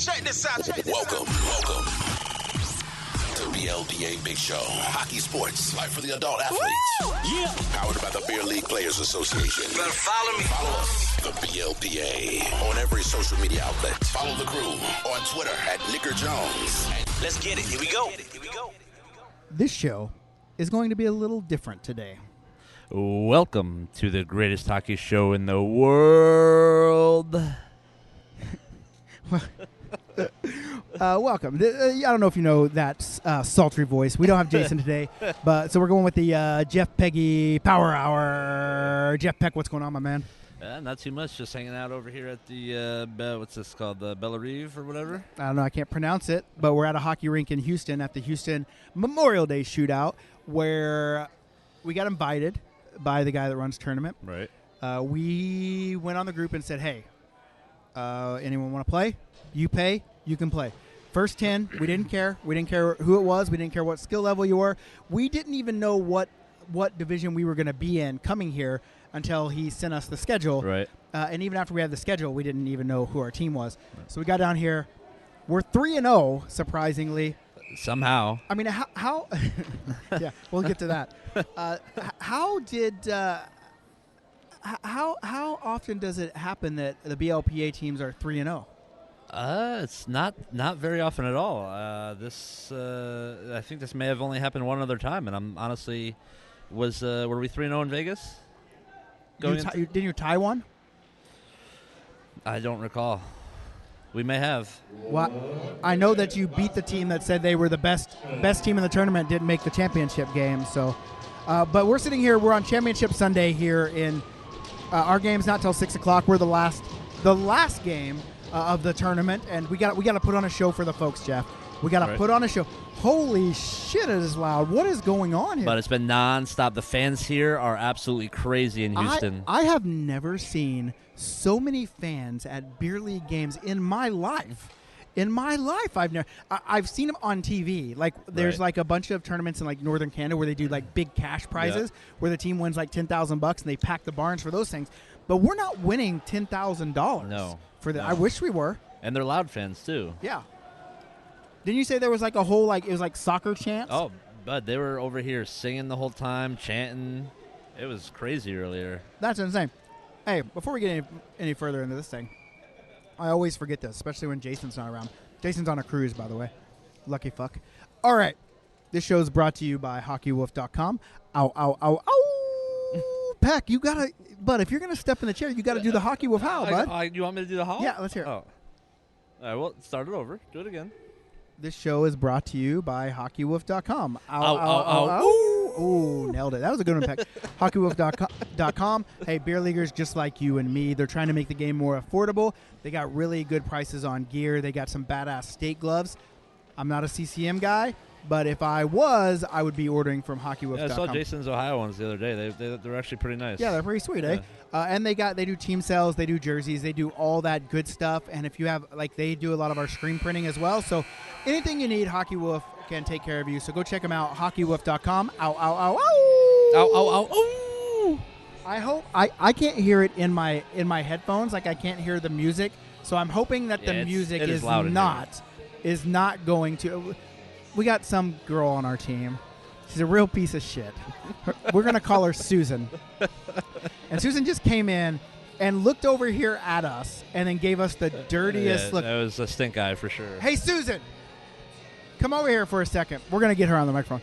Check this out. Welcome to BLPA Big Show. Hockey sports, life for the adult athlete. Yeah. Powered by the Beer League Players Association. Better follow me. Follow us, the BLPA, on every social media outlet. Follow the crew on Twitter at Nicker Jones. Let's get it. Here we go. This show is going to be a little different today. Welcome to the greatest hockey show in the world. Welcome. I don't know if you know that sultry voice. We don't have Jason today, but so we're going with the Jeff Peggy Power Hour. Jeff Peck, what's going on, my man? Not too much. Just hanging out over here at the, what's this called, the Bellerive or whatever? I don't know. I can't pronounce it, but we're at a hockey rink in Houston at the Houston Memorial Day Shootout, where we got invited by the guy that runs tournament. Right. We went on the group and said, hey, anyone want to play? You pay, you can play. First 10, we didn't care. We didn't care who it was. We didn't care what skill level you were. We didn't even know what division we were going to be in coming here until he sent us the schedule. Right. And even after we had the schedule, we didn't even know who our team was. Right. So we got down here. We're 3-0, surprisingly. Somehow. I mean, how yeah, we'll get to that. How often does it happen that the BLPA teams are 3-0? It's not very often at all. I think this may have only happened one other time, and I'm honestly were we 3-0 in Vegas? Didn't you tie one? I don't recall. We may have. Well, I know that you beat the team that said they were the best team in the tournament, didn't make the championship game. So, but we're sitting here. We're on Championship Sunday here in our game's not till 6 o'clock. We're the last game of the tournament, and we got to put on a show for the folks, Jeff. We got to put on a show. Holy shit, it is loud. What is going on here? But it's been nonstop. The fans here are absolutely crazy in Houston. I have never seen so many fans at beer league games in my life. I've seen them on TV. Like there's like a bunch of tournaments in like northern Canada where they do like big cash prizes where the team wins like $10,000 and they pack the barns for those things. But we're not winning $10,000. No. For that. No. I wish we were. And they're loud fans too. Yeah. Didn't you say there was like a whole it was like soccer chants? Oh, bud, they were over here singing the whole time, chanting. It was crazy earlier. That's insane. Hey, before we get any further into this thing, I always forget this, especially when Jason's not around. Jason's on a cruise, by the way. Lucky fuck. All right. This show is brought to you by HockeyWolf.com. Ow, ow, ow, ow. Peck, you got to, bud, if you're going to step in the chair, you got to do the Hockey Wolf howl, bud. You want me to do the howl? Yeah, let's hear it. Oh. All right, well, start it over. Do it again. This show is brought to you by HockeyWolf.com. Ow, ow, ow, ow, ow. ow. Ooh, nailed it. That was a good one, Peck. HockeyWolf.com. Hey, beer leaguers just like you and me, they're trying to make the game more affordable. They got really good prices on gear. They got some badass skate gloves. I'm not a CCM guy, but if I was, I would be ordering from HockeyWolf.com. Yeah, I saw Jason's Ohio ones the other day. They're actually pretty nice. Yeah, they're pretty sweet, eh? And they do team sales, they do jerseys, they do all that good stuff. And if you have, they do a lot of our screen printing as well. So anything you need, Hockey Wolf can take care of you. So go check them out, HockeyWolf.com. Ow, ow, ow, ow. Ow, ow, ow, ow. I hope I can't hear it in my headphones. I can't hear the music. So I'm hoping that the music is not going to. We got some girl on our team. She's a real piece of shit. We're going to call her Susan. And Susan just came in and looked over here at us and then gave us the dirtiest look. That was a stink eye for sure. Hey, Susan, come over here for a second. We're going to get her on the microphone.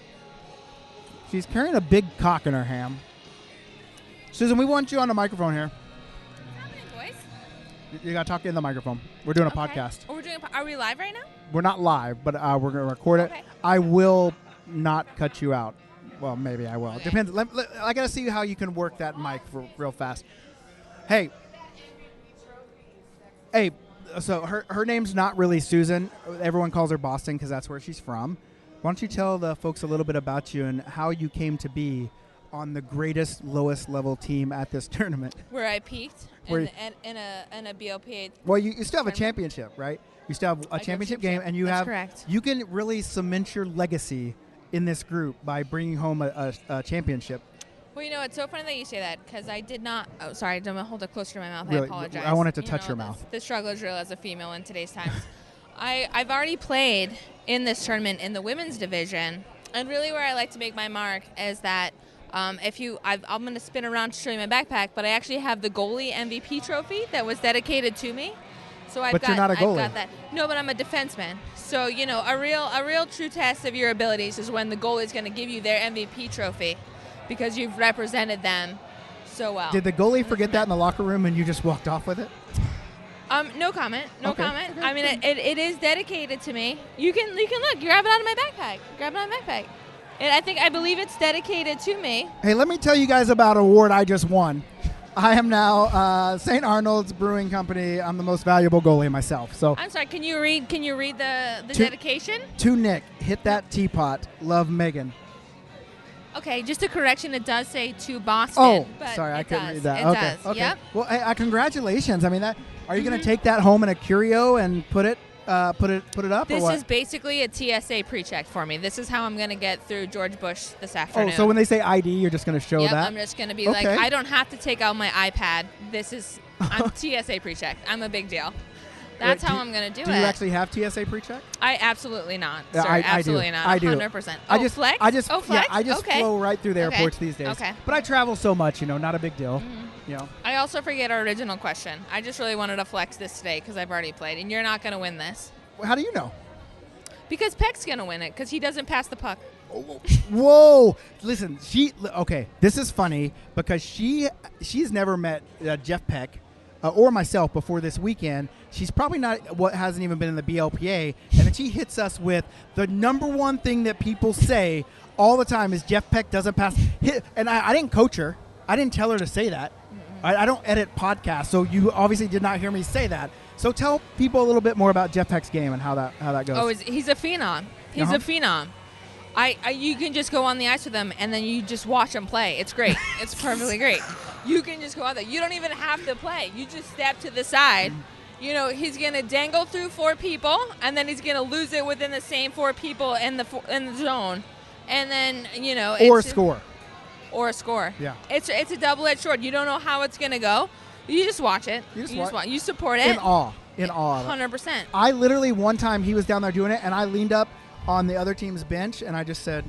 She's carrying a big cock in her ham. Susan, we want you on the microphone here. What's happening, boys? You got to talk in the microphone. We're doing a podcast. Oh, are we live right now? We're not live, but we're going to record it. Okay. I will not cut you out. Well, maybe I will. Okay. Depends. I got to see how you can work that mic real fast. Hey, so her name's not really Susan. Everyone calls her Boston because that's where she's from. Why don't you tell the folks a little bit about you and how you came to be on the greatest, lowest level team at this tournament? Where I peaked in a BLPA. Well, you still have a championship, right? You still have a championship game, and That's correct. You can really cement your legacy in this group by bringing home a championship. Well, it's so funny that you say that because I did not. Oh, sorry, don't hold it closer to my mouth. Really, I apologize. I wanted to touch your mouth. The struggle is real as a female in today's times. I've already played in this tournament in the women's division, and really where I like to make my mark is that I'm going to spin around to show you my backpack, but I actually have the goalie MVP trophy that was dedicated to me. So I've You're not a goalie. I've got that. No, but I'm a defenseman. So a real true test of your abilities is when the goalie is going to give you their MVP trophy because you've represented them so well. Did the goalie forget that in the locker room and you just walked off with it? No comment. No Okay. comment. I mean, it is dedicated to me. You can look. Grab it out of my backpack. Grab it out of my backpack. And I believe it's dedicated to me. Hey, let me tell you guys about an award I just won. I am now St. Arnold's Brewing Company. I'm the most valuable goalie myself. So I'm sorry. Can you read the dedication? To Nick, hit that teapot. Love Megan. Okay, just a correction. It does say to Boston. Oh, but sorry, I it couldn't does. read that. It Okay, does. okay. Yep. Well, hey, congratulations. I mean, are you going to take that home in a curio and put it up, This or what? is basically a TSA pre-check for me. This is how I'm going to get through George Bush this afternoon. Oh, so when they say ID, you're just going to show Yep, that? I'm just going to be like, Okay. I don't have to take out my iPad. I'm TSA pre-check. I'm a big deal. That's Wait, how I'm going to do it. Do you actually have TSA pre-check? I absolutely not, Yeah, sir. I do. Absolutely not. I do. 100%. Oh, flex? Oh, flex? I just okay. flow right through the Okay. airports these days. Okay. But I travel so much, not a big deal. I also forget our original question. I just really wanted to flex this today because I've already played, and you're not going to win this. How do you know? Because Peck's going to win it because he doesn't pass the puck. Whoa! Listen, this is funny because she's never met Jeff Peck or myself before this weekend. She's probably hasn't even been in the BLPA, and then she hits us with the number one thing that people say all the time is Jeff Peck doesn't pass. And I didn't coach her. I didn't tell her to say that. I don't edit podcasts, so you obviously did not hear me say that. So tell people a little bit more about Jeff Peck's game and how that goes. Oh, he's a phenom. He's a phenom. You can just go on the ice with him, and then you just watch him play. It's great. It's perfectly great. You can just go out there. You don't even have to play. You just step to the side. He's going to dangle through 4 people, and then he's going to lose it within the same 4 people in the zone. And then, or score. Or a score. Yeah. It's a double-edged sword. You don't know how it's going to go. You just watch it. You just watch. You support it. In awe. 100%. I literally, one time he was down there doing it, and I leaned up on the other team's bench, and I just said,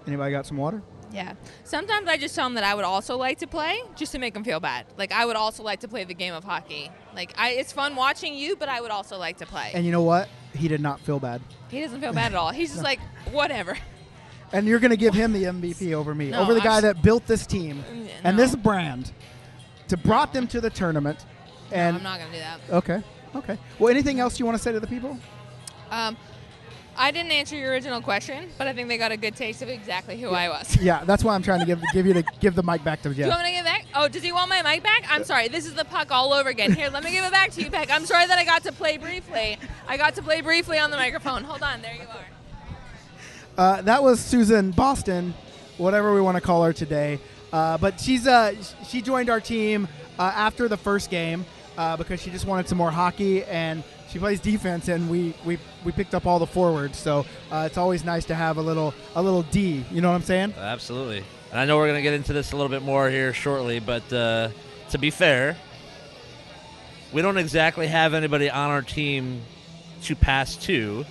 anybody got some water? Yeah. Sometimes I just tell him that I would also like to play just to make him feel bad. Like, I would also like to play the game of hockey. Like, it's fun watching you, but I would also like to play. And you know what? He did not feel bad. He doesn't feel bad at all. He's just like, whatever. And you're going to give him the MVP over me, No, over the guy that built this team and No. this brand, brought them to the tournament. And No, I'm not going to do that. Okay. Well, anything else you want to say to the people? I didn't answer your original question, but I think they got a good taste of exactly who I was. Yeah, that's why I'm trying to give the mic back to Jeff. Do you want me to give it back? Oh, does he want my mic back? I'm sorry. This is the puck all over again. Here, let me give it back to you, Peck. I'm sorry that I got to play briefly. On the microphone. Hold on. There you are. That was Susan Boston, whatever we want to call her today. But she joined our team after the first game because she just wanted some more hockey, and she plays defense, and we picked up all the forwards. So it's always nice to have a little D. You know what I'm saying? Absolutely. And I know we're going to get into this a little bit more here shortly, but to be fair, we don't exactly have anybody on our team to pass to.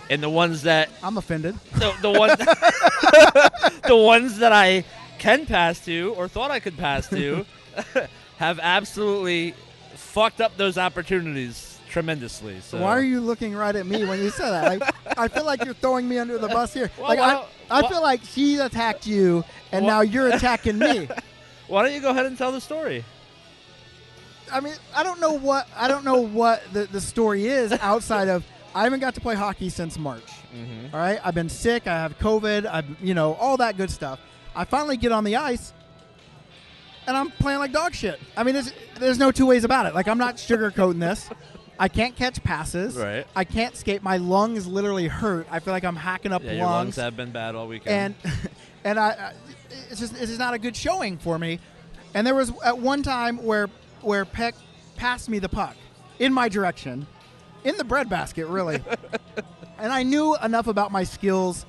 And the ones that I'm offended. The ones that I can pass to or thought I could pass to have absolutely fucked up those opportunities tremendously. So Why are you looking right at me when you say that? I feel like you're throwing me under the bus here. Well, I feel like she attacked you, and now you're attacking me. Why don't you go ahead and tell the story? I mean, I don't know what the story is outside of I haven't got to play hockey since March. Mm-hmm. All right, I've been sick. I have COVID. All that good stuff. I finally get on the ice, and I'm playing like dog shit. I mean, there's no two ways about it. Like, I'm not sugarcoating this. I can't catch passes. Right. I can't skate. My lungs literally hurt. I feel like I'm hacking up Your lungs have been bad all weekend. And it's just not a good showing for me. And there was at one time where Peck passed me the puck in my direction, in the breadbasket, really. And I knew enough about my skills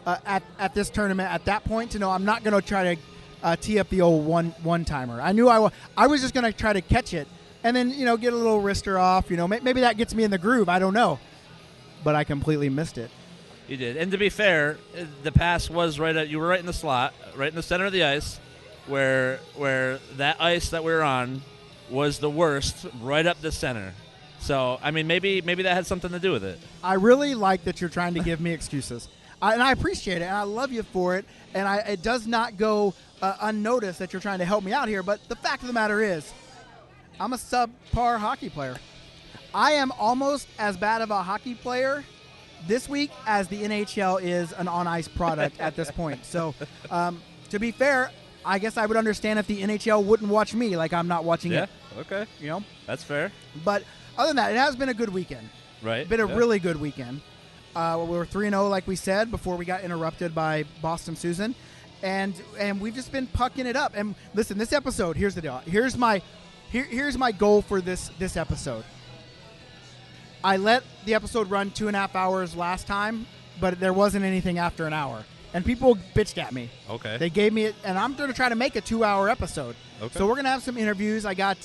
at this tournament at that point to know I'm not going to try to tee up the old one-timer. I knew I was just going to try to catch it and then get a little wrister off. Maybe that gets me in the groove. I don't know, but I completely missed it. You did. And to be fair, the pass was you were right in the slot, right in the center of the ice, where that ice that we were on was the worst, right up the center. So, I mean, maybe that had something to do with it. I really like that you're trying to give me excuses. And I appreciate it, and I love you for it. And it does not go unnoticed that you're trying to help me out here. But the fact of the matter is, I'm a subpar hockey player. I am almost as bad of a hockey player this week as the NHL is an on-ice product at this point. So, to be fair, I guess I would understand if the NHL wouldn't watch me like I'm not watching it. Yeah, okay. That's fair. But other than that, it has been a good weekend. Right. Been a really good weekend. We were 3-0, like we said, before we got interrupted by Boston Susan. And we've just been pucking it up. And listen, this episode, here's the deal. Here's my goal for this episode. I let the episode run 2.5 hours last time, but there wasn't anything after an hour. And people bitched at me. Okay. They gave me it, and I'm going to try to make a 2-hour episode. Okay. So we're going to have some interviews. I got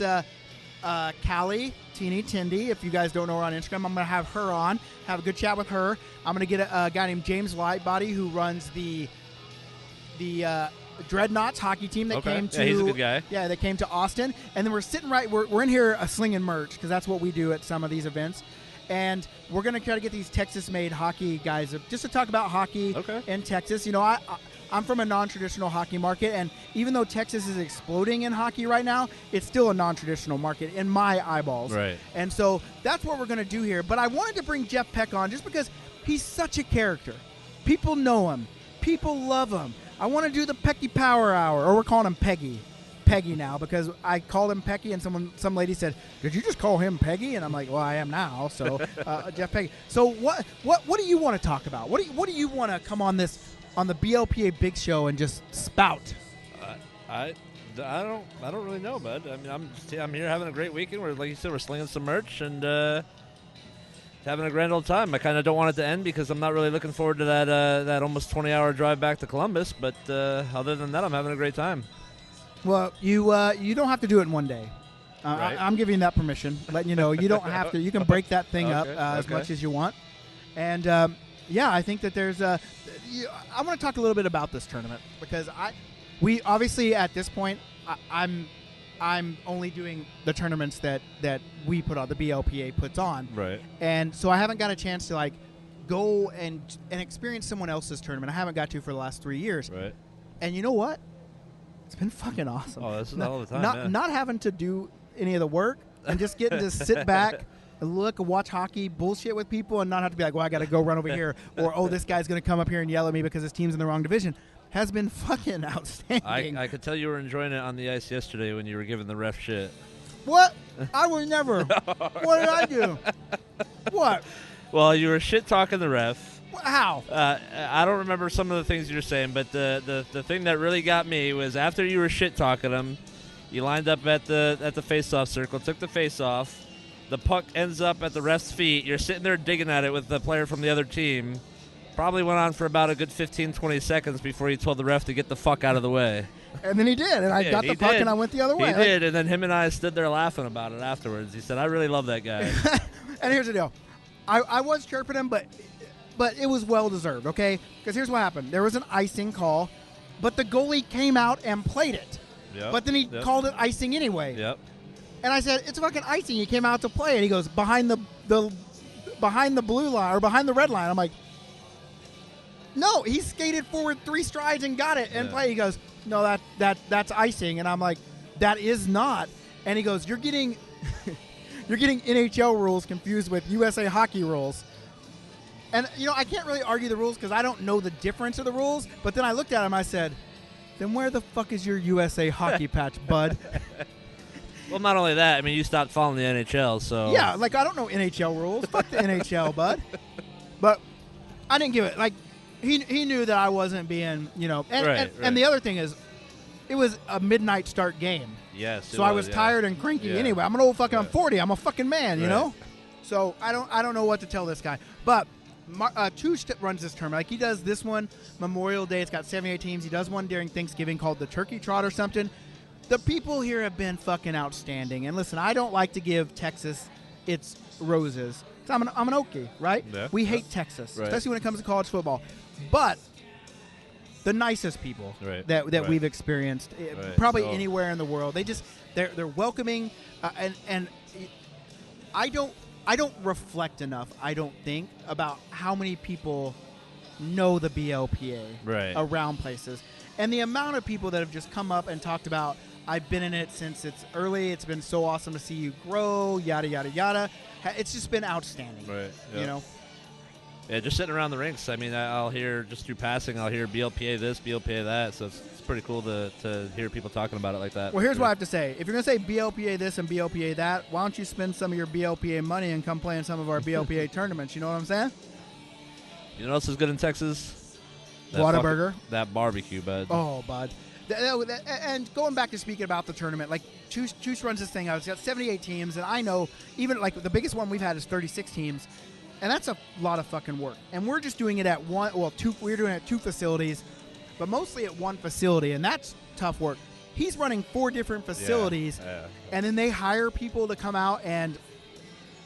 Callie, Teeny Tindy. If you guys don't know her on Instagram, I'm going to have her on, have a good chat with her. I'm going to get a guy named James Lightbody who runs the Dreadnoughts hockey team that came to. Yeah, he's a good guy. Yeah, they came to Austin, and then we're sitting right. We're in here slinging merch because that's what we do at some of these events. And we're going to try to get these Texas-made hockey guys just to talk about hockey in Texas. I'm from a non-traditional hockey market, and even though Texas is exploding in hockey right now, it's still a non-traditional market in my eyeballs. Right. And so that's what we're going to do here. But I wanted to bring Jeff Peck on just because he's such a character. People know him. People love him. I want to do the Pecky Power Hour, or we're calling him Peggy now, because I called him Pecky, and some lady said, "Did you just call him Peggy?" And I'm like, "Well, I am now." So Jeff Peggy. So what do you want to talk about? What do you want to come on the BLPA Big Show and just spout? I don't really know, bud. I mean, I'm here having a great weekend. We're, like you said, we're slinging some merch and having a grand old time. I kind of don't want it to end because I'm not really looking forward to that almost 20-hour drive back to Columbus. But other than that, I'm having a great time. Well, you don't have to do it in one day. Right. I'm giving you that permission, letting you know you don't have to. You can break that thing up as much as you want. And I think that there's I want to talk a little bit about this tournament because we obviously at this point I'm only doing the tournaments that we put on, the BLPA puts on. Right. And so I haven't got a chance to go and experience someone else's tournament. I haven't got to for the last 3 years. Right. And you know what? It's been fucking awesome. Oh, this is all the time. Not having to do any of the work and just getting to sit back and look and watch hockey, bullshit with people, and not have to be like, well, I got to go run over here, or oh, this guy's going to come up here and yell at me because his team's in the wrong division, has been fucking outstanding. I could tell you were enjoying it on the ice yesterday when you were giving the ref shit. What? I would never. What did I do? What? Well, you were shit talking the ref. How? I don't remember some of the things you were saying, but the thing that really got me was after you were shit talking him, you lined up at the face-off circle, took the face-off, the puck ends up at the ref's feet. You're sitting there digging at it with the player from the other team. Probably went on for about a good 15, 20 seconds before he told the ref to get the fuck out of the way. And then he did, and I got the puck and I went the other way. He did, and then him and I stood there laughing about it afterwards. He said, "I really love that guy." And here's the deal. I was chirping him, but it was well-deserved, okay? Because here's what happened. There was an icing call, but the goalie came out and played it. Yep, but then he called it icing anyway. Yep. And I said, it's fucking icing. He came out to play it. He goes, behind the blue line, or behind the red line. I'm like, no, he skated forward 3 strides and got it and played. He goes, no, that's icing. And I'm like, that is not. And he goes, you're getting NHL rules confused with USA hockey rules. And, I can't really argue the rules because I don't know the difference of the rules. But then I looked at him, I said, then where the fuck is your USA hockey patch, bud? Well, not only that, I mean, you stopped following the NHL, so... Yeah, I don't know NHL rules. Fuck the NHL, bud. But I didn't give it. He knew that I wasn't being, And the other thing is, it was a midnight start game. Yes. So I was tired and cranky anyway. I'm an old fucking... I'm 40. I'm a fucking man, you know? So I don't know what to tell this guy. But... Two runs this tournament. He does this one Memorial Day. It's got 78 teams. He does one during Thanksgiving called the Turkey Trot or something. The people here have been fucking outstanding. And listen, I don't like to give Texas its roses. I'm an Okie, right? Yeah. We hate Texas, Right. especially when it comes to college football. But the nicest people Right. that Right. we've experienced, Right. probably Oh. anywhere in the world, they're welcoming, and I don't reflect enough, I don't think, about how many people know the BLPA Right. around places, and the amount of people that have just come up and talked about, I've been in it since it's early. It's been so awesome to see you grow, yada yada yada. It's just been outstanding. Right. You know. Yeah, just sitting around the rinks. I mean, I'll hear just through passing. I'll hear BLPA this, BLPA that. So it's pretty cool to hear people talking about it like that. Well, here's what I have to say. If you're going to say BLPA this and BLPA that, why don't you spend some of your BLPA money and come play in some of our BLPA tournaments? You know what I'm saying? You know what else is good in Texas? Whataburger. That barbecue, bud. Oh, bud. And going back to speaking about the tournament, like Chooch runs this thing out. It's got 78 teams, and I know even like the biggest one we've had is 36 teams, and that's a lot of fucking work. And we're just doing it at two. We're doing it at 2 facilities, but mostly at 1 facility, and that's tough work. He's running 4 different facilities, and then they hire people to come out and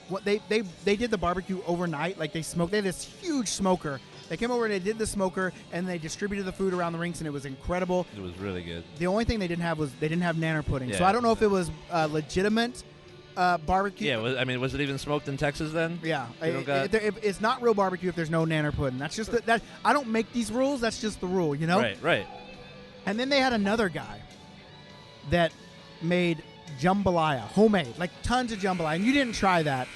what they did the barbecue overnight. Like they had this huge smoker. They came over and they did the smoker, and they distributed the food around the rinks, and it was incredible. It was really good. The only thing they didn't have nanner pudding. Yeah. So I don't know if it was legitimate barbecue. Yeah, was it even smoked in Texas then? Yeah, You don't got- it's not real barbecue if there's no nanner pudding. That's just that. I don't make these rules. That's just the rule, you know. Right. And then they had another guy that made jambalaya, homemade, like tons of jambalaya. And you didn't try that,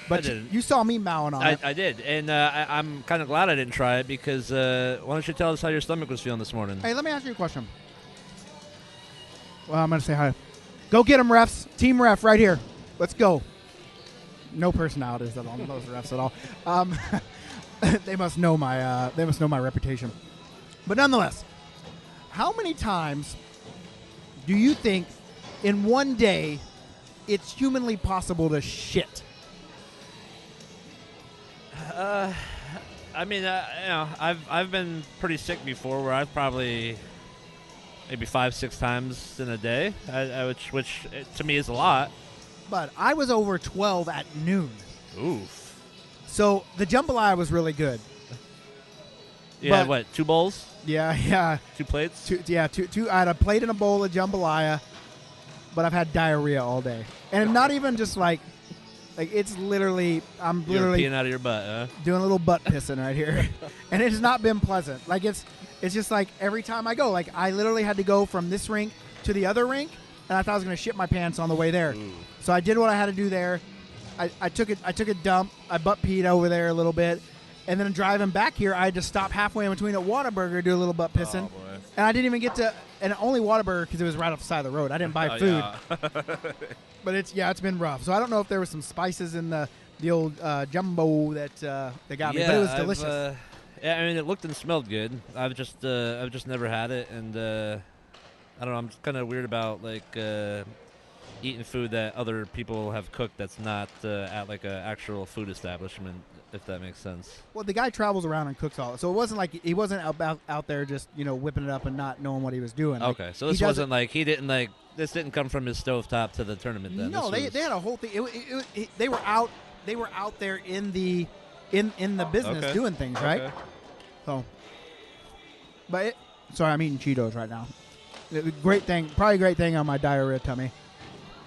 but I didn't. you saw me mowing on it. I did, and I'm kind of glad I didn't try it because why don't you tell us how your stomach was feeling this morning? Hey, let me ask you a question. Well, I'm going to say hi. Go get them, refs. Team ref right here. Let's go. No personalities on those refs at all. They must know my reputation. But nonetheless, how many times do you think in one day it's humanly possible to shit? I mean, I've been pretty sick before, where I've probably maybe 5-6 times in a day, which to me is a lot. But I was over 12 at noon. Oof. So the jambalaya was really good. You had But- what? 2 bowls? Yeah. 2 plates? Two. I had a plate and a bowl of jambalaya, but I've had diarrhea all day, and not even just like it's literally I'm You're literally peeing out of your butt, huh? doing a little butt pissing right here, and it has not been pleasant. Like it's just like every time I go, like I literally had to go from this rink to the other rink, and I thought I was gonna shit my pants on the way there. Ooh. So I did what I had to do there. I took a dump. I butt peed over there a little bit. And then driving back here, I had to stop halfway in between at Whataburger, do a little butt pissing. Oh, boy. And I didn't even get to, and only Whataburger because it was right off the side of the road. I didn't buy food. Yeah. But it's been rough. So I don't know if there was some spices in the old jumbo that they got me, but it was delicious. Yeah, I mean, it looked and smelled good. I've just never had it, and I don't know. I'm kind of weird about like eating food that other people have cooked that's not at like an actual food establishment, if that makes sense. Well, the guy travels around and cooks all. So it wasn't like he wasn't out there just whipping it up and not knowing what he was doing. Like, Okay, so this wasn't like he didn't like this didn't come from his stovetop to the tournament. Then No, they had a whole thing. They were out there in the business Okay. doing things, right? Okay. So, but sorry, I'm eating Cheetos right now. Great thing, probably a great thing on my diarrhea tummy.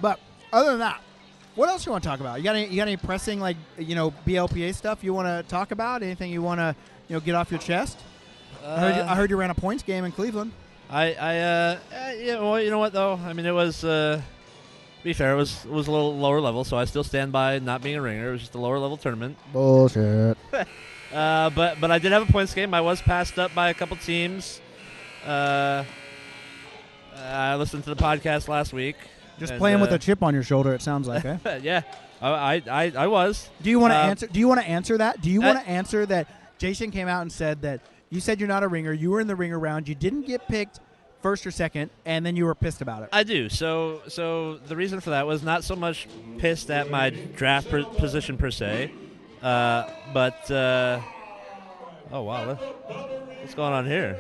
But other than that, what else you want to talk about? You got any pressing like BLPA stuff you want to talk about? Anything you want to get off your chest? I heard you ran a points game in Cleveland. Well, you know what though? I mean, it was. To be fair, it was a little lower level, so I still stand by not being a ringer. It was just a lower level tournament. Bullshit. But I did have a points game. I was passed up by a couple teams. I listened to the podcast last week. Just and, playing with a chip on your shoulder. It sounds like, eh? Yeah, I was. Do you want to answer? Do you want to answer that? Do you want to answer that? Jason came out and said that you said you're not a ringer. You were in the ringer round. You didn't get picked first or second, and then you were pissed about it. I do. So the reason for that was not so much pissed at my draft position per se, but oh wow, what's going on here?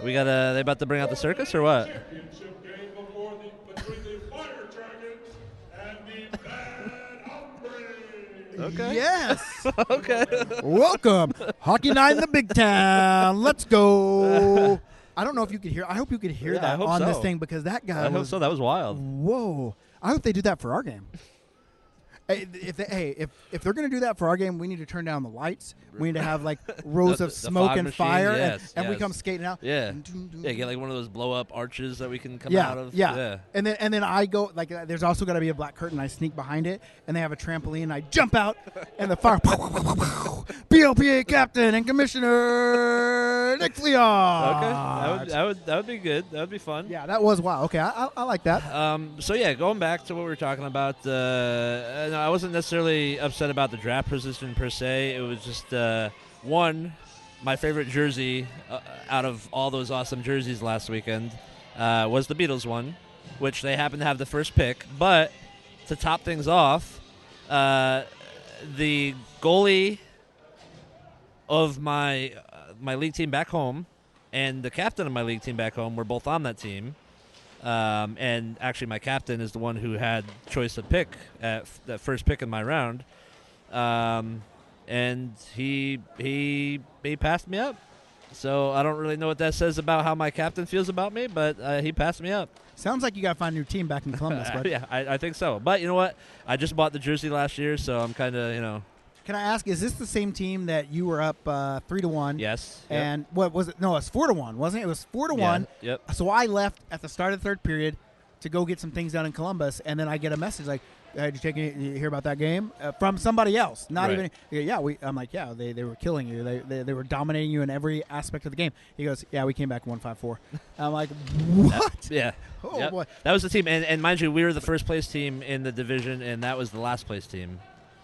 We got they about to bring out the circus or what? Championship game between the Fire Dragons and the Bad Hombres. Okay. Yes. Okay. Welcome. Hockey night in the big town. Let's go. I don't know if you could hear. I hope you could hear Yeah, I that hope on this so. thing because that guy I hope was. so. That was wild. Whoa. I hope they do that for our game. Hey, if they're going to do that for our game, we need to turn down the lights. We need to have like rows The of smoke fog and machine, fire, yes, and we yes. come skating out. Yeah. Yeah, get like one of those blow up arches that we can come Yeah, out of. yeah, and then I go like there's also got to be a black curtain. I sneak behind it, and they have a trampoline. And I jump out, and the fire. BLPA captain and commissioner Nick Leon. Okay. That would be good. That would be fun. Yeah, that was wild. Okay, I like that. So yeah, going back to what we were talking about, no, I wasn't necessarily upset about the draft position per se. It was just one, my favorite jersey out of all those awesome jerseys last weekend was the Beatles one, which they happened to have the first pick. But to top things off, the goalie of my league team back home and the captain of my league team back home were both on that team. And actually, my captain is the one who had choice of pick at that first pick in my round. And he passed me up. So I don't really know what that says about how my captain feels about me, but he passed me up. Sounds like you got to find a new team back in Columbus, bud. Yeah, I think so. But you know what? I just bought the jersey last year, so I'm kind of, Can I ask, is this the same team that you were up 3-1? Yes. Yep. And what was it? No, it's 4-1, wasn't it? It was 4-1. Yeah, yep. So I left at the start of the third period to go get some things done in Columbus, and then I get a message like, "Did you hear about that game?" From somebody else, not Right. even. Yeah, I'm like, yeah, they were killing you. They were dominating you in every aspect of the game. He goes, yeah, we came back 1-5-4. I'm like, what? Yeah. Oh Yep. boy. That was the team. And mind you, we were the first place team in the division, and that was the last place team.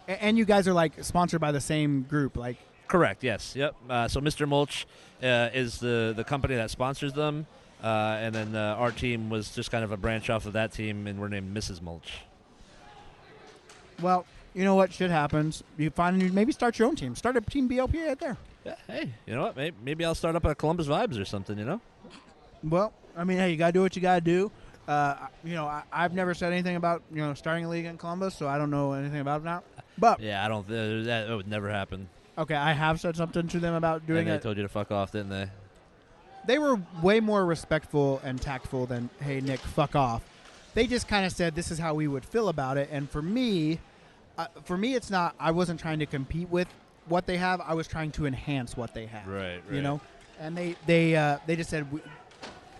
And you guys are like sponsored by the same group, like. Correct. Yes. Yep. So Mr. Mulch is the company that sponsors them, and then our team was just kind of a branch off of that team, and we're named Mrs. Mulch. Well, you know what? Shit happens. You find maybe start your own team. Start a team BLP right there. Yeah. Hey, you know what? Maybe I'll start up a Columbus Vibes or something. Well, I mean, hey, you gotta do what you gotta do. I've never said anything about starting a league in Columbus, so I don't know anything about it now. But Yeah, I don't. That would never happen. okay, I have said something to them about doing And they it. told you to fuck off, didn't they? They were way more respectful and tactful than, "Hey, Nick, fuck off." They just kind of said, "This is how we would feel about it." And for me, it's not. I wasn't trying to compete with what they have. I was trying to enhance what they have. Right. You know, and they just said,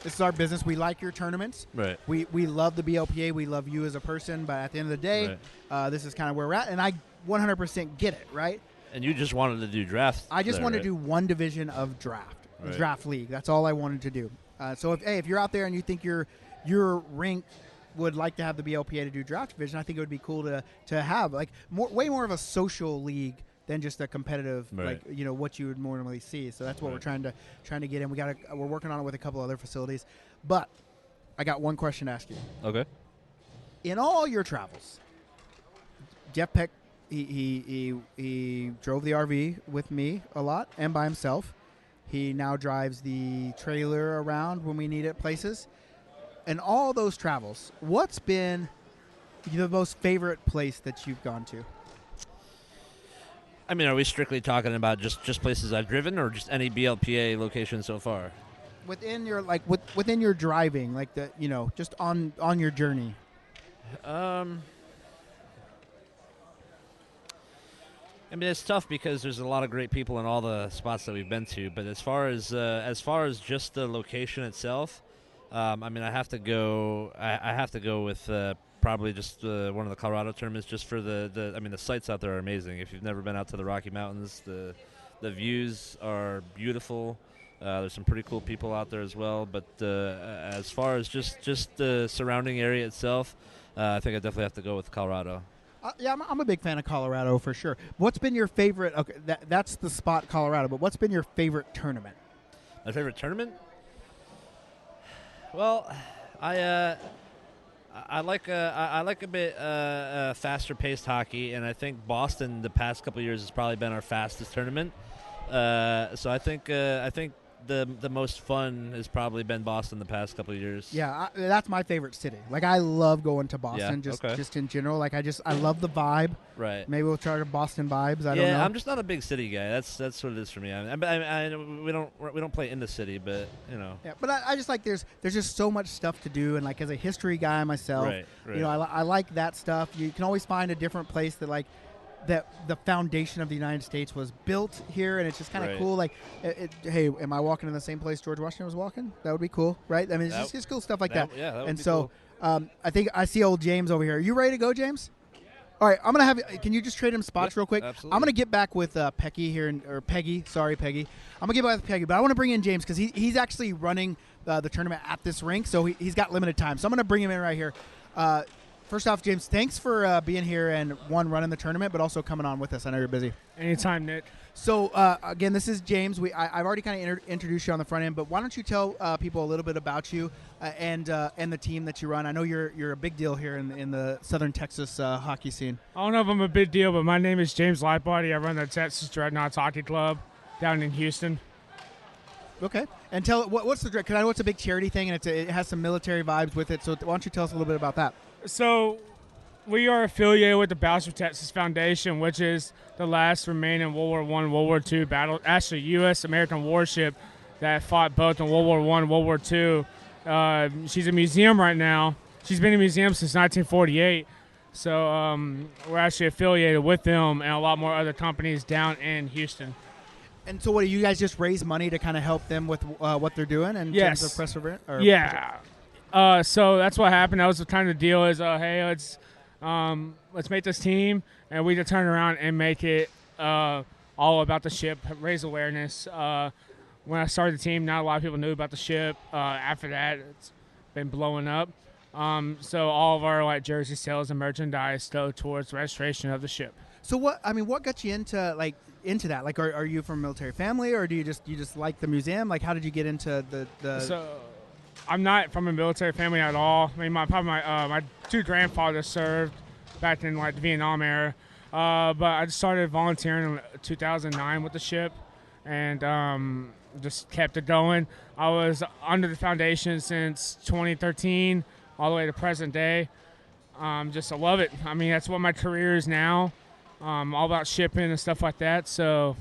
"This is our business. We like your tournaments. Right. We love the BLPA. We love you as a person. But at the end of the day, this is kind of where we're at." And I 100% get it. Right. And you just wanted to do drafts. I just there, wanted right? to do one division of draft, Right. draft league. That's all I wanted to do. So if you're out there and you think your rink would like to have the BLPA to do draft division, I think it would be cool to have like way more of a social league than just a competitive Right. what you would normally see. So that's what Right. we're trying to get in. We're working on it with a couple other facilities, but I got one question to ask you. Okay. In all your travels, Jeff Peck, he drove the RV with me a lot and by himself. He now drives the trailer around when we need it places. In all those travels, what's been the most favorite place that you've gone to? I mean, are we strictly talking about just places I've driven, or just any BLPA location so far? Within your within your driving, like just on your journey. I mean, it's tough because there's a lot of great people in all the spots that we've been to. But as far as just the location itself, I mean, I have to go. I have to go with probably just one of the Colorado tournaments, just for the. I mean, the sights out there are amazing. If you've never been out to the Rocky Mountains, the views are beautiful. There's some pretty cool people out there as well. But as far as just the surrounding area itself, I think I definitely have to go with Colorado. Yeah, I'm a big fan of Colorado for sure. What's been your favorite? Okay, that's the spot, Colorado. But what's been your favorite tournament? My favorite tournament? Well, I like a bit faster paced hockey, and I think Boston the past couple of years has probably been our fastest tournament. So I think the most fun has probably been Boston the past couple of years. Yeah, that's my favorite city. Like, I love going to Boston, Yeah, just in general. Like, I love the vibe. Right. Maybe we'll try to Boston vibes. I don't know. Yeah, I'm just not a big city guy. That's what it is for me. We don't play in the city, but you know. Yeah, but I just like there's just so much stuff to do, and like as a history guy myself, Right. you know, I like that stuff. You can always find a different place that the foundation of the United States was built here, and it's just kind of Right. cool. Like, hey, am I walking in the same place George Washington was walking? That would be cool, right? I mean, it's just cool stuff like that. Yeah, that would and be so, cool. I think I see old James over here. Are you ready to go, James? All right, I'm gonna have. Can you just trade him spots real quick? Absolutely. I'm gonna get back with Peggy here, or Peggy. Sorry, Peggy. I'm gonna get back with Peggy, but I want to bring in James because he's actually running the tournament at this rink, so he's got limited time. So I'm gonna bring him in right here. First off, James, thanks for being here and running the tournament, but also coming on with us. I know you're busy. Anytime, Nick. So again, this is James. I've already kind of introduced you on the front end, but why don't you tell people a little bit about you and the team that you run? I know you're a big deal here in the Southern Texas hockey scene. I don't know if I'm a big deal, but my name is James Lightbody. I run the Texas Dreadnoughts Hockey Club down in Houston. Okay, and tell what's the because I know it's a big charity thing and it has some military vibes with it. So why don't you tell us a little bit about that? So we are affiliated with the Battles for Texas Foundation, which is the last remaining World War I, World War II battle, actually U.S.-American warship that fought both in World War I and World War II. She's in a museum right now. She's been in a museum since 1948. So we're actually affiliated with them and a lot more other companies down in Houston. And so what do you guys just raise money to kind of help them with what they're doing in terms of perseverance? Yeah. So that's what happened. That was the kind of deal is, hey, let's make this team, and we just turn around and make it all about the ship, raise awareness. When I started the team, not a lot of people knew about the ship. After that, it's been blowing up. So all of our jersey sales and merchandise go towards restoration of the ship. So what got you into that? Like, are you from a military family, or do you just like the museum? Like, how did you get into the? So, I'm not from a military family at all. I mean, my two grandfathers served back in the Vietnam era, but I just started volunteering in 2009 with the ship, and just kept it going. I was under the foundation since 2013, all the way to present day. I love it. I mean, that's what my career is now. All about shipping and stuff like that. So.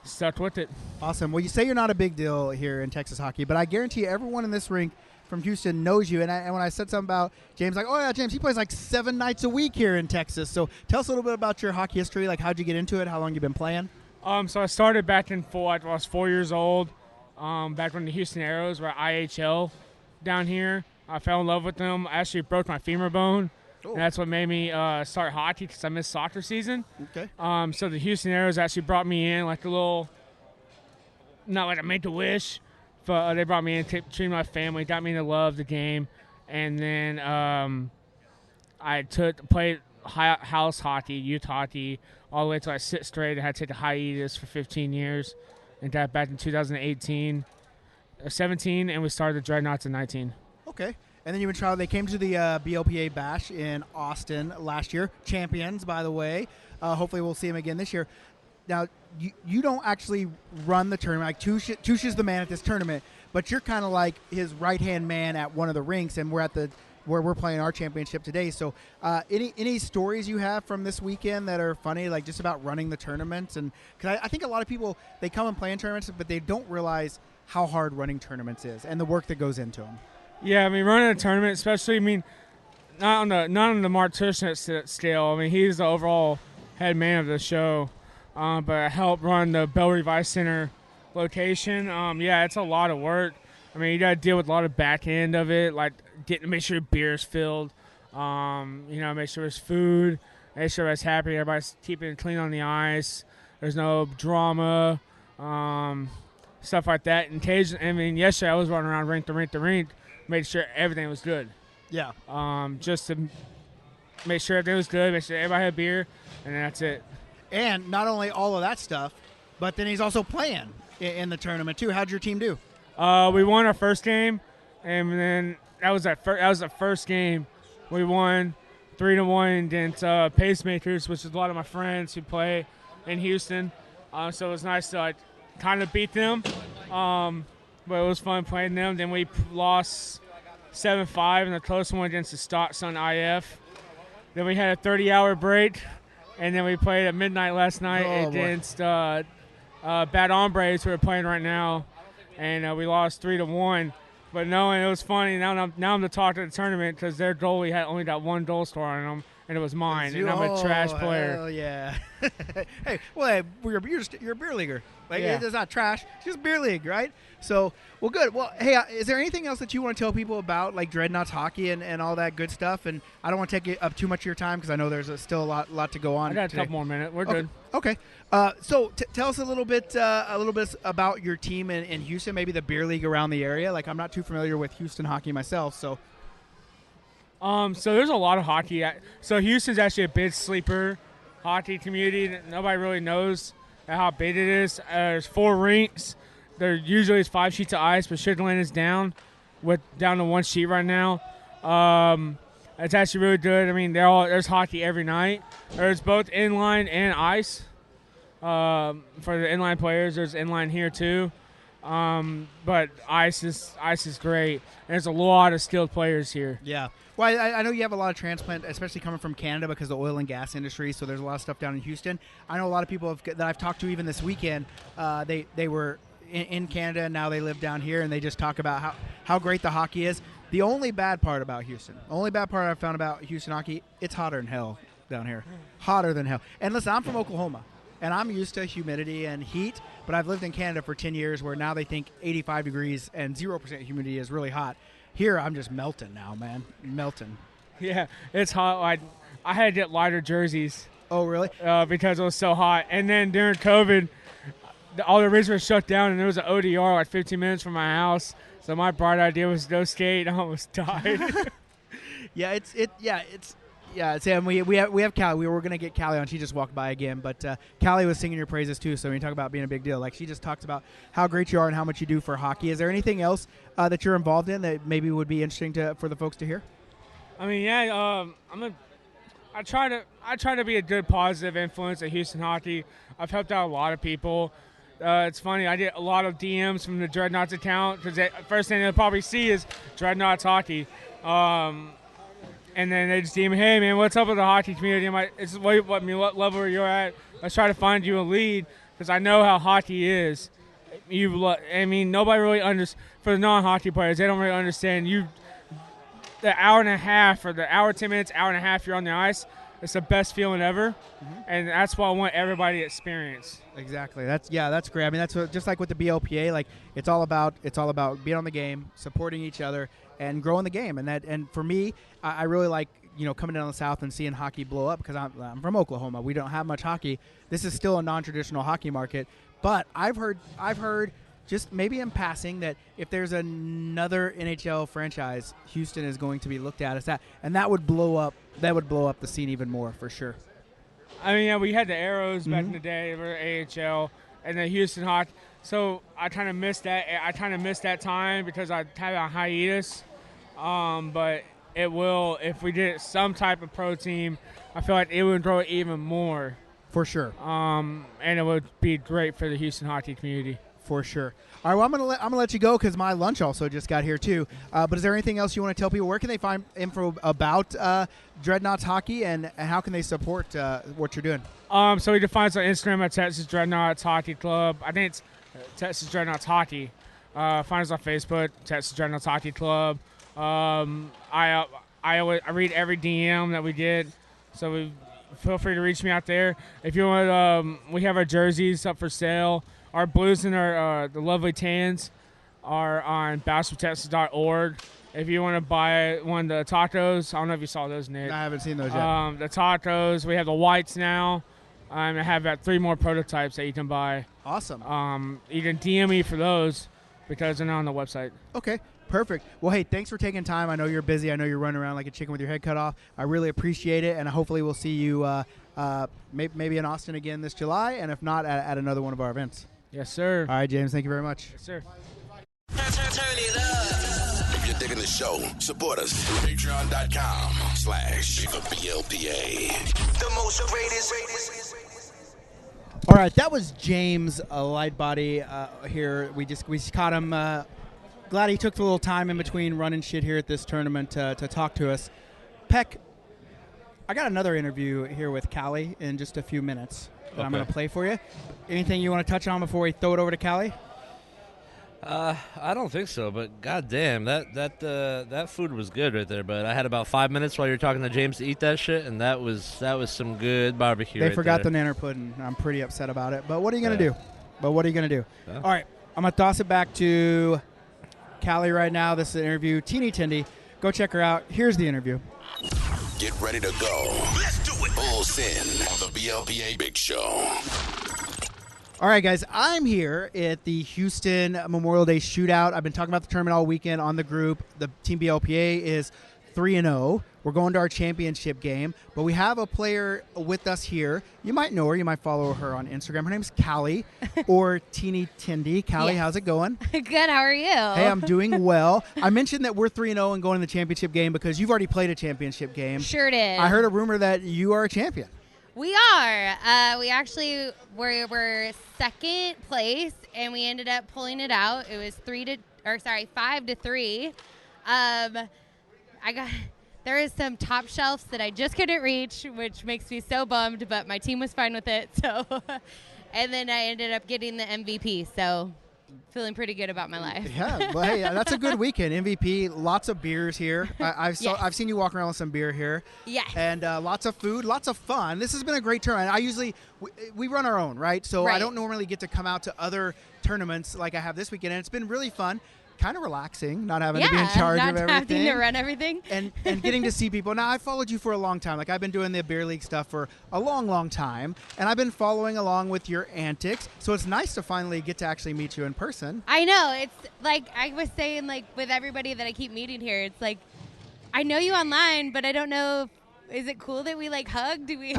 Stuck with it. Awesome. Well, you say you're not a big deal here in Texas hockey, but I guarantee everyone in this rink from Houston knows you. And when I said something about James, like, oh yeah, James, he plays 7 nights a week here in Texas. So tell us a little bit about your hockey history. Like, how'd you get into it? How long you been playing? So I started back in when I was 4 years old. Back when the Houston Aeros were IHL down here. I fell in love with them. I actually broke my femur bone. And that's what made me start hockey because I missed soccer season. Okay. So the Houston Aeros actually brought me in like a little, not like a make-a-wish, but they brought me in, treated my family, got me to love the game. And then I played house hockey, youth hockey, all the way until I was 6th grade. I had to take a hiatus for 15 years and got back in 2017, and we started the Dreadnoughts in 19. Okay. And then you went they came to the BLPA Bash in Austin last year. Champions, by the way. Hopefully we'll see him again this year. Now, you don't actually run the tournament. Like, Tush is the man at this tournament, but you're kind of like his right-hand man at one of the rinks, and we're at where we're playing our championship today. So any stories you have from this weekend that are funny, like just about running the tournaments? And because I think a lot of people, they come and play in tournaments, but they don't realize how hard running tournaments is and the work that goes into them. Yeah, I mean, running a tournament, especially, I mean, not on the Mark Tushnet scale. I mean, he's the overall head man of the show. But I help run the Bell Revive Center location. Yeah, it's a lot of work. I mean, you got to deal with a lot of back end of it, like make sure your beer is filled, make sure there's food, make sure everybody's happy, everybody's keeping it clean on the ice, there's no drama, stuff like that. And yesterday I was running around rink to rink, made sure everything was good. Yeah. Just to make sure everything was good, make sure everybody had beer, and that's it. And not only all of that stuff, but then he's also playing in the tournament too. How'd your team do? We won our first game, and then that was the first game. We won 3-1 against Pacemakers, which is a lot of my friends who play in Houston. So it was nice to kind of beat them, but it was fun playing them. Then we lost 7-5 in the close one against the Stockton IF. Then we had a 30-hour break, and then we played at midnight last night against Bad Hombres, who are playing right now, and we lost 3-1. But no, and it was funny. Now I'm the talk of the tournament because their goalie had only got one goal scorer on him, and it was mine. And I'm a trash player. Oh yeah. Hey, well, you're a beer leaguer. Like it's not trash. It's just beer league, right? So, well, good. Well, hey, is there anything else that you want to tell people about, like Dreadnoughts hockey and all that good stuff? And I don't want to take up too much of your time because I know there's still a lot to go on. I got today. a couple more minutes. We're good. Okay. So tell us a little bit about your team in Houston, maybe the beer league around the area. Like, I'm not too familiar with Houston hockey myself, so. So there's a lot of hockey. So Houston's actually a big sleeper hockey community that nobody really knows how big it is. There's 4 rinks. There usually is 5 sheets of ice, but Sugarland is down to 1 sheet right now. It's actually really good. I mean, there's hockey every night. There's both inline and ice. For the inline players, there's inline here too. But ice is great. And there's a lot of skilled players here. Yeah. Well, I know you have a lot of transplant, especially coming from Canada because of the oil and gas industry. So there's a lot of stuff down in Houston. I know a lot of people that I've talked to even this weekend. They were in Canada and now they live down here, and they just talk about how great the hockey is. The only bad part about Houston, I've found about Houston hockey, it's hotter than hell down here. Hotter than hell. And listen, I'm from Oklahoma, and I'm used to humidity and heat, but I've lived in Canada for 10 years where now they think 85 degrees and 0% humidity is really hot. Here, I'm just melting now, man. Melting. Yeah, it's hot. I had to get lighter jerseys. Oh, really? Because it was so hot. And then during COVID, all the rinks were shut down, and there was an ODR like 15 minutes from my house. So my bright idea was to go skate. I almost died. Sam, we have Callie. We were gonna get Callie on. She just walked by again, but Callie was singing your praises too. So when you talk about being a big deal, like she just talks about how great you are and how much you do for hockey. Is there anything else that you're involved in that maybe would be interesting for the folks to hear? I mean, I try to be a good positive influence at Houston hockey. I've helped out a lot of people. It's funny, I get a lot of DMs from the Dreadnoughts account because the first thing they'll probably see is Dreadnoughts hockey. And then they just DM me, hey, man, what's up with the hockey community? I'm like, it's what level you're at. Let's try to find you a lead because I know how hockey is. Nobody really for the non-hockey players, they don't really understand the hour and a half or the hour, 10 minutes, hour and a half you're on the ice. It's the best feeling ever, and that's what I want everybody to experience. Exactly. That's great. I mean, that's just like with the BLPA. Like it's all about being on the game, supporting each other, and growing the game. And for me, I really like coming down the South and seeing hockey blow up because I'm from Oklahoma. We don't have much hockey. This is still a non-traditional hockey market, but I've heard just maybe in passing that if there's another NHL franchise, Houston is going to be looked at as that, and that would blow up the scene even more for sure. I mean, yeah, we had the Arrows back in the day, we were AHL, and the Houston Hawks. So I kind of missed that. I kind of missed that time because I had a hiatus. But it will, if we did some type of pro team, I feel like it would grow even more. For sure. And it would be great for the Houston hockey community. For sure. All right, well, I'm gonna let you go because my lunch also just got here too. But is there anything else you want to tell people? Where can they find info about Dreadnoughts hockey and how can they support what you're doing? So you can find us on Instagram at Texas Dreadnoughts Hockey Club. I think it's Texas Dreadnoughts Hockey. Find us on Facebook, Texas Dreadnoughts Hockey Club. I read every DM that we get, so feel free to reach me out there. If you want, we have our jerseys up for sale. Our blues and our the lovely tans are on basketballtexas.org. If you want to buy one of the tacos, I don't know if you saw those, Nick. I haven't seen those yet. The tacos, we have the whites now. I have about 3 more prototypes that you can buy. Awesome. You can DM me for those because they're not on the website. Okay, perfect. Well, hey, thanks for taking time. I know you're busy. I know you're running around like a chicken with your head cut off. I really appreciate it, and hopefully we'll see you maybe in Austin again this July, and if not, at another one of our events. Yes, sir. All right, James, thank you very much. Yes, sir. Turn it up. If you're digging the show, support us. Patreon.com/BLPA. The most greatest. All right, that was James Lightbody here. We caught him. Glad he took a little time in between running shit here at this tournament to talk to us. Peck, I got another interview here with Callie in just a few minutes that I'm going to play for you. Anything you want to touch on before we throw it over to Callie? I don't think so, but goddamn, that food was good right there. But I had about 5 minutes while you were talking to James to eat that shit, and that was some good barbecue. They right forgot there. the nanner pudding. I'm pretty upset about it. But what are you going to do? All right, I'm going to toss it back to Callie right now. This is an interview. Teeny Tindy. Go check her out. Here's the interview. Get ready to go. Let's do it. Full send on the BLPA Big Show. All right, guys, I'm here at the Houston Memorial Day Shootout. I've been talking about the tournament all weekend on the group. The Team BLPA is 3-0. We're going to our championship game, but we have a player with us here. You might know her. You might follow her on Instagram. Her name's Callie, or Teeny Tindy. Callie, Yes. how's it going? Good. How are you? Hey, I'm doing well. I mentioned that we're 3-0 and going to the championship game because you've already played a championship game. Sure did. I heard a rumor that you are a champion. We are. We actually were second place, and we ended up pulling it out. It was 5-3. There is some top shelves that I just couldn't reach, which makes me so bummed. But my team was fine with it. So, and then I ended up getting the MVP. So, feeling pretty good about my life. Yeah, well, hey, that's a good weekend. MVP, lots of beers here. I've seen you walk around with some beer here. Yes. And lots of food, lots of fun. This has been a great tournament. We run our own, right? So I Right. don't normally get to come out to other tournaments like I have this weekend, and it's been really fun. Kind of relaxing, not having to be in charge not of everything. having to run everything. And getting to see people. Now, I followed you for a long time. Like, I've been doing the beer league stuff for a long, long time, and I've been following along with your antics. So it's nice to finally get to actually meet you in person. I know. It's like I was saying, like with everybody that I keep meeting here, it's like I know you online, but I don't know. Is it cool that we like hug? Do we?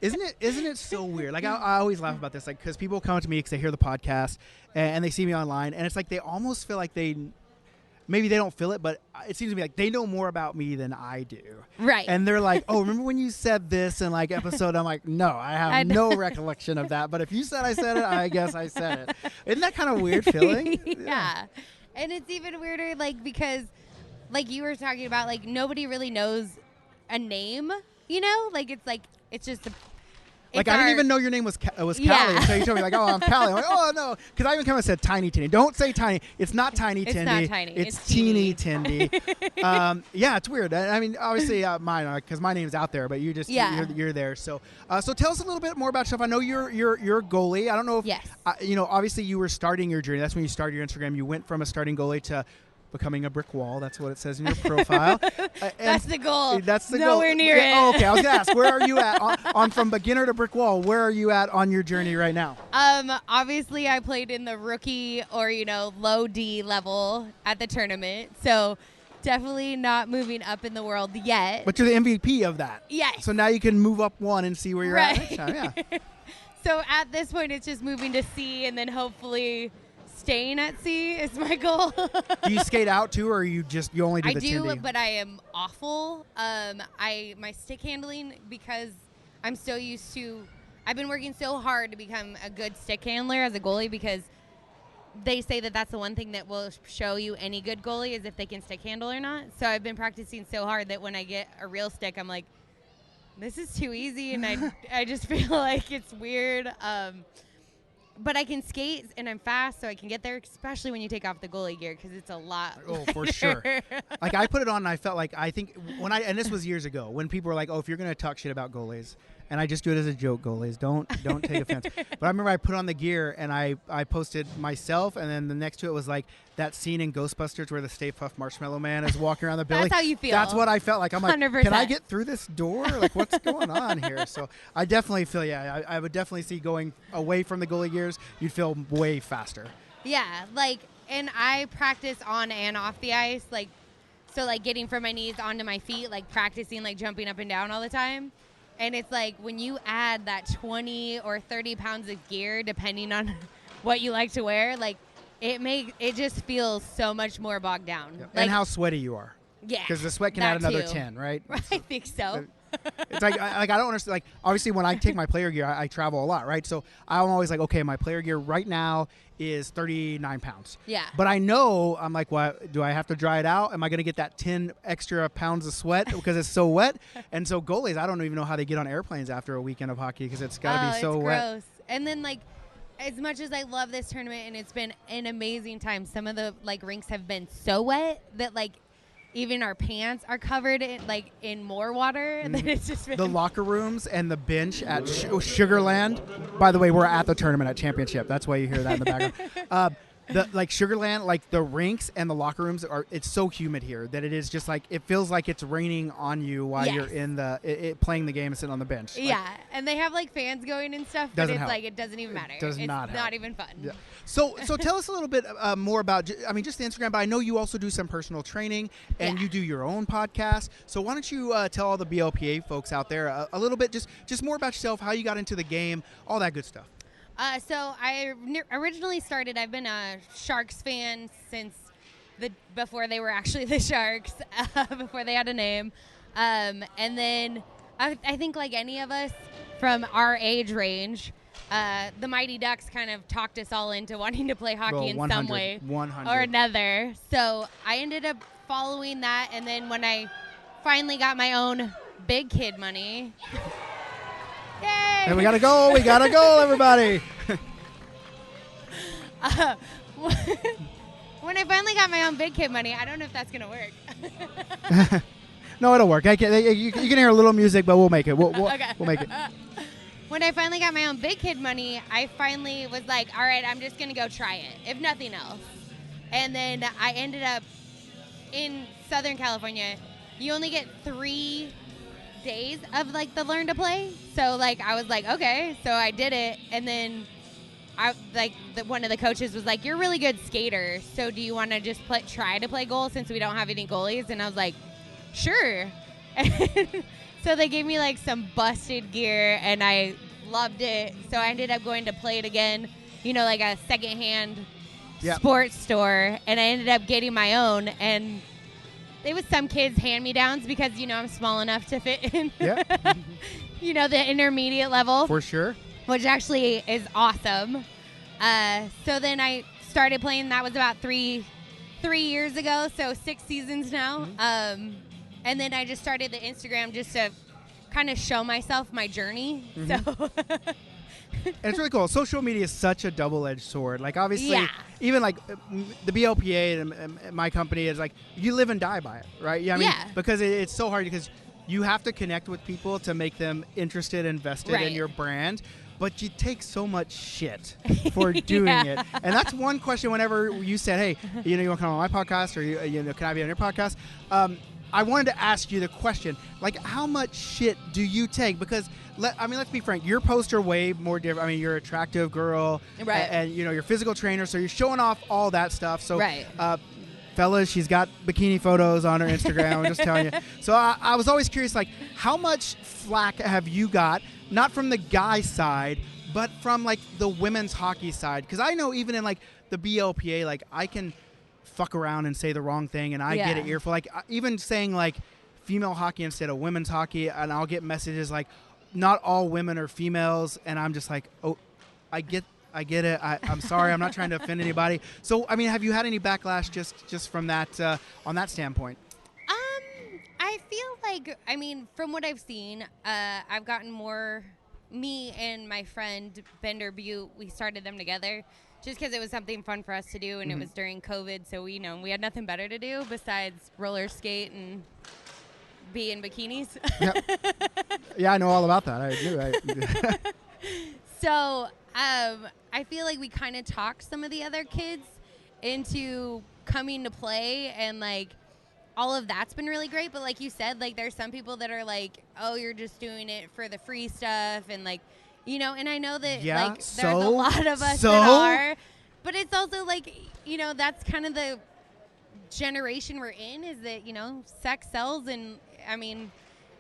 Isn't it so weird? Like, I always laugh about this, like, because people come to me because they hear the podcast and they see me online, and it's like they almost feel like maybe they don't feel it, but it seems to me like they know more about me than I do. Right. And they're like, oh, remember when you said this in like episode? I'm like, no, I have no recollection of that. But if you said I said it, I guess I said it. Isn't that kind of weird feeling? Yeah. And it's even weirder, like, because like you were talking about, like, nobody really knows a name, you know? Like, it's just Like, I didn't even know your name was Callie Yeah. until you told me, like, oh, I'm Callie. I'm like, oh, no. Because I even kind of said Tiny Tindy. Don't say Tiny. It's not Tiny It's Tindy. not tiny. It's It's Teeny teeny. Tindy. Yeah, it's weird. I mean, obviously mine, because my name's out there, but you just, Yeah. you're there. So tell us a little bit more about yourself. I know you're a goalie. I don't know if, Yes. Obviously you were starting your journey. That's when you started your Instagram. You went from a starting goalie to becoming a brick wall. That's what it says in your profile. That's the goal. That's the Nowhere goal. near it. Oh, okay. I was gonna ask, where are you at on from beginner to brick wall? Where are you at on your journey right now? Obviously I played in the rookie or, low D level at the tournament. So definitely not moving up in the world yet. But you're the MVP of that. Yes. So now you can move up one and see where you're at next time. Yeah. So at this point, it's just moving to C and then hopefully staying at C is my goal. Do you skate out too, or you only do I the do, Tindy? but I am awful. My stick handling, because I'm so used to, I've been working so hard to become a good stick handler as a goalie, because they say that that's the one thing that will show you any good goalie is if they can stick handle or not. So I've been practicing so hard that when I get a real stick, I'm like, this is too easy, and I just feel like it's weird. But I can skate, and I'm fast, so I can get there, especially when you take off the goalie gear, because it's a lot. Oh, for sure. Like, I put it on, and I felt like, I think, and this was years ago, when people were like, oh, if you're going to talk shit about goalies, and I just do it as a joke, goalies, don't take offense. But I remember I put on the gear, and I posted myself, and then the next to it was like that scene in Ghostbusters where the Stay Puft Marshmallow Man is walking around the building. That's how you feel. That's what I felt like. I'm like, 100%. can I get through this door? Like, what's going on here? So I definitely feel, I would definitely see going away from the goalie gears, you'd feel way faster. Yeah, and I practice on and off the ice, so getting from my knees onto my feet, practicing, jumping up and down all the time. And it's like when you add that 20 or 30 pounds of gear, depending on what you like to wear, it just feels so much more bogged down. And how sweaty you are. Yeah. Because the sweat can that add another too. 10, right? I think so. It's like I don't understand. Like obviously, when I take my player gear, I travel a lot, right? So I'm always like, okay, my player gear right now is 39 pounds. Yeah. But I know I'm like, what? Do I have to dry it out? Am I going to get that 10 extra pounds of sweat because it's so wet? And so goalies, I don't even know how they get on airplanes after a weekend of hockey because it's got to be so it's wet. gross. And then like, as much as I love this tournament and it's been an amazing time, some of the like rinks have been so wet that like even our pants are covered in more water. That it's just been The locker rooms and the bench at Sugarland. By the way, we're at the tournament at Championship. That's why you hear that in the background. The like Sugarland, like the rinks and the locker rooms it's so humid here that it is just like it feels like it's raining on you while you're in the playing the game and sitting on the bench. Like, yeah, and they have like fans going and stuff, but it's help. like it doesn't even matter. Does it's not help. not even fun. Yeah. So tell us a little bit more about, just the Instagram, but I know you also do some personal training and you do your own podcast. So why don't you tell all the BLPA folks out there a little bit, just more about yourself, how you got into the game, all that good stuff. So I originally started, I've been a Sharks fan since before they were actually the Sharks, before they had a name. And then I think like any of us from our age range, the Mighty Ducks kind of talked us all into wanting to play hockey in some way 100. or another. So I ended up following that, and then when I finally got my own big kid money, yay! And we gotta go, everybody. When I finally got my own big kid money, I don't know if that's gonna work. No, it'll work. You can hear a little music, but we'll make it. We'll make it. When I finally got my own big kid money, I finally was like, all right, I'm just going to go try it, if nothing else. And then I ended up in Southern California. You only get 3 days of, like, the learn to play. So, like, I was like, okay. So I did it. And then one of the coaches was like, you're a really good skater. So do you want to just try to play goal since we don't have any goalies? And I was like, sure. So they gave me like some busted gear and I loved it. So I ended up going to Play It Again, like a secondhand sports store. And I ended up getting my own. And it was some kids' hand-me-downs because, I'm small enough to fit in, the intermediate level. For sure. Which actually is awesome. So then I started playing. That was about three years ago, so 6 seasons now. Mm-hmm. And then I just started the Instagram just to kind of show myself my journey. Mm-hmm. So and it's really cool. Social media is such a double-edged sword. Like, obviously, even like the BLPA and my company is like, you live and die by it, right? Yeah. Because it's so hard because you have to connect with people to make them interested, invested in your brand. But you take so much shit for doing it. And that's one question whenever you said, hey, you want to come on my podcast or, can I be on your podcast? I wanted to ask you the question, like, how much shit do you take? Because, let's be frank, your posts are way more different. I mean, you're an attractive girl. Right. And you're a physical trainer, so you're showing off all that stuff. So, right. Fellas, she's got bikini photos on her Instagram. I'm just telling you. So I was always curious, like, how much flack have you got, not from the guy side, but from, like, the women's hockey side? Because I know even in, like, the BLPA, like, I can fuck around and say the wrong thing, and I get an earful. Like, even saying, like, female hockey instead of women's hockey, and I'll get messages like, not all women are females, and I'm just like, oh, I get it. I'm sorry. I'm not trying to offend anybody. So, I mean, have you had any backlash just from that on that standpoint? I feel like, from what I've seen, I've gotten more. Me and my friend Bender Butte, we started them together just because it was something fun for us to do, and it was during COVID, so we had nothing better to do besides roller skate and be in bikinis. Yep. Yeah, I know all about that. I do. So I feel like we kind of talked some of the other kids into coming to play, and like all of that's been really great. But like you said, like there's some people that are like, oh, you're just doing it for the free stuff, and like, and I know that there's a lot of us that are, but it's also like, that's kind of the generation we're in, is that, sex sells, and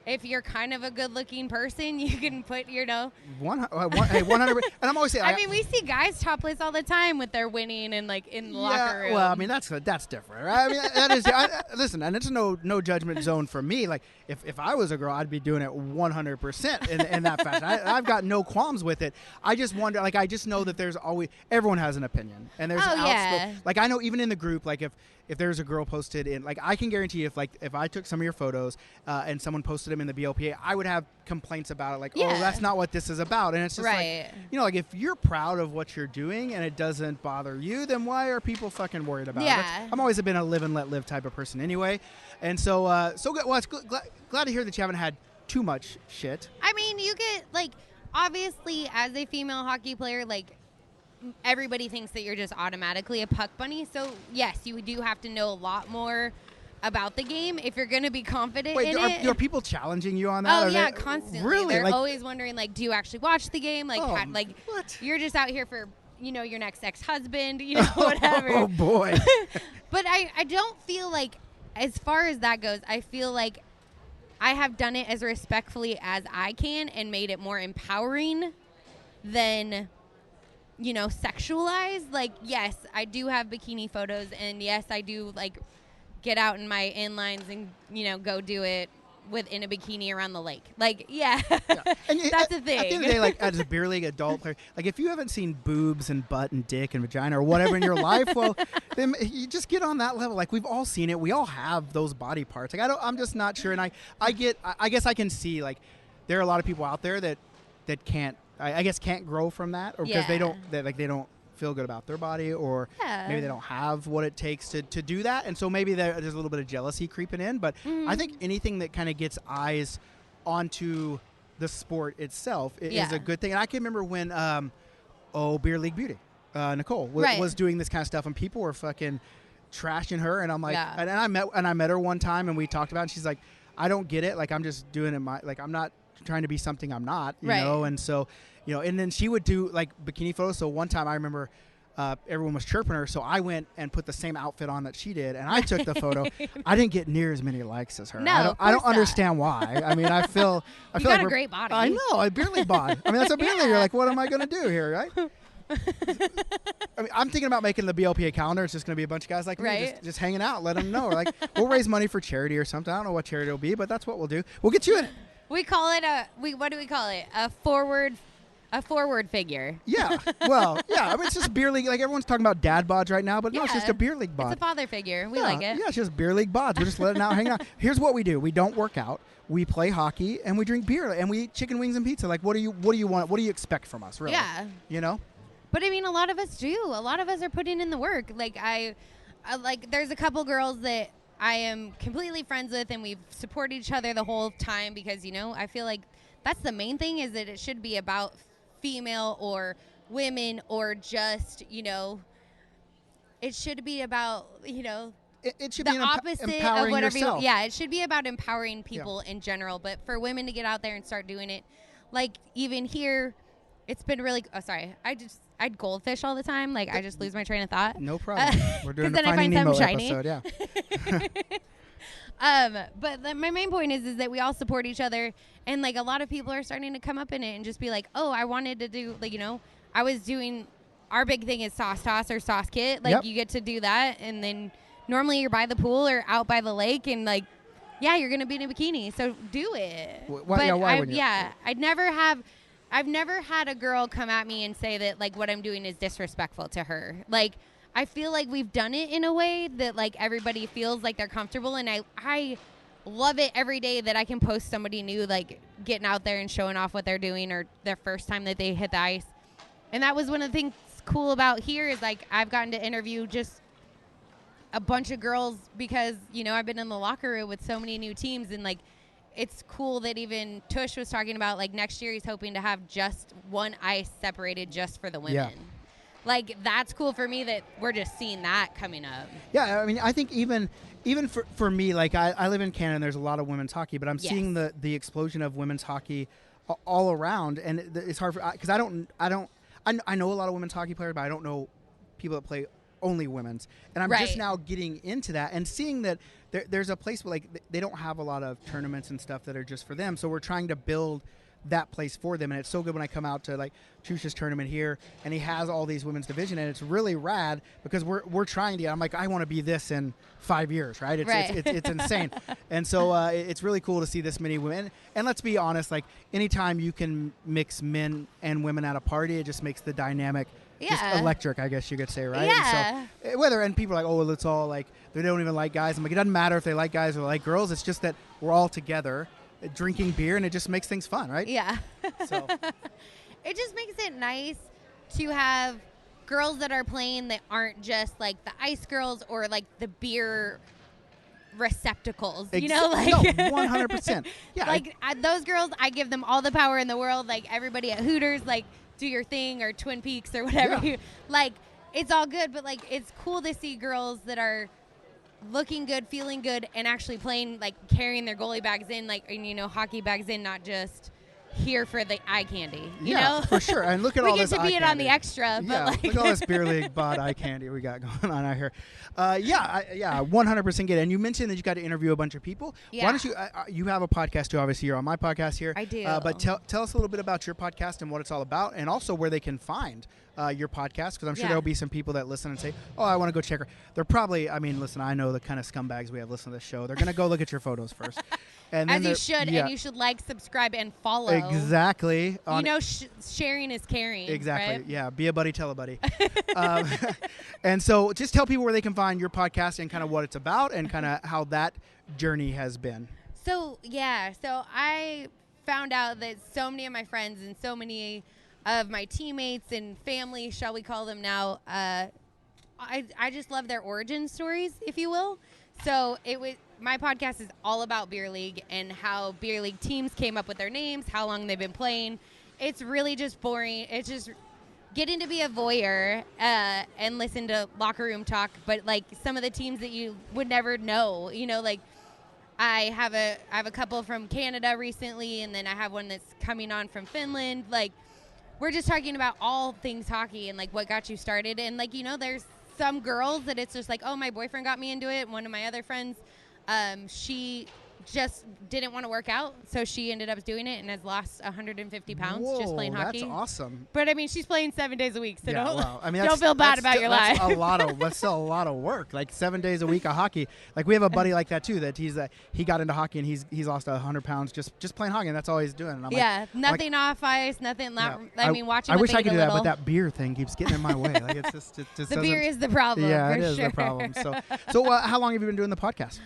if you're kind of a good-looking person, you can put, you know. 100. And I'm always saying. I mean, we see guys topless all the time with their winning and like in the locker room. Well, I mean that's different. Right? I mean that is. Listen, and it's no judgment zone for me. Like if I was a girl, I'd be doing it 100% in that fashion. I've got no qualms with it. I just wonder. Like I just know that there's always everyone has an opinion, and there's like I know even in the group, like if there's a girl posted in, like I can guarantee you if I took some of your photos and someone posted them in the BLPA, I would have complaints about it. Like, oh, that's not what this is about. And it's just like, you know, like if you're proud of what you're doing and it doesn't bother you, then why are people fucking worried about it? I'm always been a live and let live type of person anyway. And so, good. Well, it's glad to hear that you haven't had too much shit. I mean, you get like, obviously as a female hockey player, like, everybody thinks that you're just automatically a puck bunny. So, yes, you do have to know a lot more about the game if you're going to be confident in it. Are people challenging you on that? Oh, yeah, constantly. Really? They're always wondering, like, do you actually watch the game? Like, what? You're just out here for, you know, your next ex-husband, you know, whatever. Oh, boy. But I don't feel like, as far as that goes, I feel like I have done it as respectfully as I can and made it more empowering than, you know, sexualized. Like, yes, I do have bikini photos, and yes, I do like get out in my inlines and, you know, go do it in a bikini around the lake. Like, yeah. And that's the thing. At the end of the day, like as a beer league adult player, like if you haven't seen boobs and butt and dick and vagina or whatever in your life, well, then you just get on that level. Like we've all seen it. We all have those body parts. Like I'm just not sure. And I guess I can see like there are a lot of people out there that can't. I guess can't grow from that, or because they don't feel good about their body, or maybe they don't have what it takes to do that, and so maybe there's a little bit of jealousy creeping in. But I think anything that kind of gets eyes onto the sport itself is a good thing. And I can remember when Beer League Beauty Nicole was doing this kind of stuff, and people were fucking trashing her, and I'm like, and I met her one time, and we talked about it, and she's like, I don't get it. Like I'm just doing it I'm not trying to be something I'm not, you know. And so, you know, and then she would do like bikini photos. So one time I remember everyone was chirping her, so I went and put the same outfit on that she did, and I took the photo. I didn't get near as many likes as her. No, I don't understand why. I mean, I feel you got like a great body. I know, I barely bought. I mean, that's a beer leaguer. Like, what am I going to do here, right? I mean, I'm thinking about making the BLPA calendar. It's just going to be a bunch of guys like me just hanging out. Let them know. Like, we'll raise money for charity or something. I don't know what charity it'll be, but that's what we'll do. We'll get you in it. We call it what do we call it? A forward figure. Yeah. Well, yeah. I mean, it's just beer league. Like everyone's talking about dad bods right now, but no, it's just a beer league bod. It's a father figure. We like it. Yeah, it's just beer league bods. We're just letting out, hanging out. Here's what we do: we don't work out. We play hockey and we drink beer and we eat chicken wings and pizza. Like, what do you want? What do you expect from us? Really? Yeah. You know. But I mean, a lot of us do. A lot of us are putting in the work. Like I like. There's a couple girls that I am completely friends with, and we've supported each other the whole time because, you know, I feel like that's the main thing, is that it should be about female or women or just, you know, it should be about, you know, it should the be opposite empowering of whatever yourself. it should be about empowering people in general. But for women to get out there and start doing it, like even here, it's been really I'd goldfish all the time. Like I just lose my train of thought. No problem. We're doing a then I Finding find Nemo something shiny. episode, yeah. But my main point is that we all support each other, and like a lot of people are starting to come up in it and just be like, oh, I wanted to do, like, you know, I was doing, our big thing is sauce toss or sauce kit. Like you get to do that, and then normally you're by the pool or out by the lake, and like, yeah, you're gonna be in a bikini, so do it. Why wouldn't you? Yeah, I've never had a girl come at me and say that like what I'm doing is disrespectful to her. Like, I feel like we've done it in a way that like everybody feels like they're comfortable, and I love it every day that I can post somebody new like getting out there and showing off what they're doing or their first time that they hit the ice. And that was one of the things cool about here is like I've gotten to interview just a bunch of girls because, you know, I've been in the locker room with so many new teams, and like it's cool that even Tush was talking about like next year he's hoping to have just one ice separated just for the women. Yeah. Like that's cool for me that we're just seeing that coming up. Yeah, I mean, I think even for me, like I live in Canada and there's a lot of women's hockey, but I'm seeing the explosion of women's hockey all around, and it's hard because I know a lot of women's hockey players, but I don't know people that play only women's. And I'm Right. just now getting into that and seeing that there's a place where like they don't have a lot of tournaments and stuff that are just for them. So we're trying to build that place for them, and it's so good when I come out to like Chusha's tournament here and he has all these women's division, and it's really rad because we're trying to. I'm like, I want to be this in 5 years, right? It's insane, and so it's really cool to see this many women. And let's be honest, like anytime you can mix men and women at a party, it just makes the dynamic just electric, I guess you could say, right? Yeah. And so, and people are like, oh, well, it's all like they don't even like guys. I'm like, it doesn't matter if they like guys or like girls. It's just that we're all together drinking beer, and it just makes things fun, right? Yeah. So it just makes it nice to have girls that are playing that aren't just like the ice girls or like the beer receptacles, you know, like no, 100%. Yeah, like those girls, I give them all the power in the world. Like everybody at Hooters, like do your thing, or Twin Peaks or whatever. Yeah. Like it's all good, but like it's cool to see girls that are looking good, feeling good, and actually playing, like carrying their goalie bags in, like, and, you know, hockey bags in, not just here for the eye candy. You know? for sure. And look at all this we get to be eye it on candy. the extra, but Yeah, like look at all this beer league bought eye candy we got going on out here. 100% get it. And you mentioned that you got to interview a bunch of people. Yeah. Why don't you? You have a podcast too. Obviously, you're on my podcast here. I do. But tell us a little bit about your podcast and what it's all about, and also where they can find your podcast, because I'm sure there'll be some people that listen and say, oh, I want to go check her. They're probably, I mean, listen, I know the kind of scumbags we have listening to this show. They're going to go look at your photos first. And then as you should, and you should like, subscribe, and follow. Exactly. You know, sharing is caring. Exactly. Right? Yeah. Be a buddy, tell a buddy. And so just tell people where they can find your podcast and kind of what it's about and kind of how that journey has been. So I found out that so many of my friends and so many of my teammates and family, shall we call them now, I just love their origin stories, if you will. So my podcast is all about beer league and how beer league teams came up with their names, how long they've been playing. It's really just boring. It's just getting to be a voyeur and listen to locker room talk, but like some of the teams that you would never know, you know, like I have a couple from Canada recently, and then I have one that's coming on from Finland. Like, we're just talking about all things hockey and like what got you started. And like, you know, there's some girls that it's just like, oh, my boyfriend got me into it. One of my other friends, she just didn't want to work out, so she ended up doing it and has lost 150 pounds just playing hockey. That's awesome. But I mean, she's playing 7 days a week, so don't feel bad about your life. That's still a lot of work. Like 7 days a week of hockey. Like we have a buddy like that too. That he got into hockey and he's lost 100 pounds just playing hockey, and that's all he's doing. And I'm nothing off ice, nothing. I mean, watching. I wish I could do that, little. but that beer thing keeps getting in my way. Like it just the beer is the problem. Yeah, for it is sure. the problem. So how long have you been doing the podcast?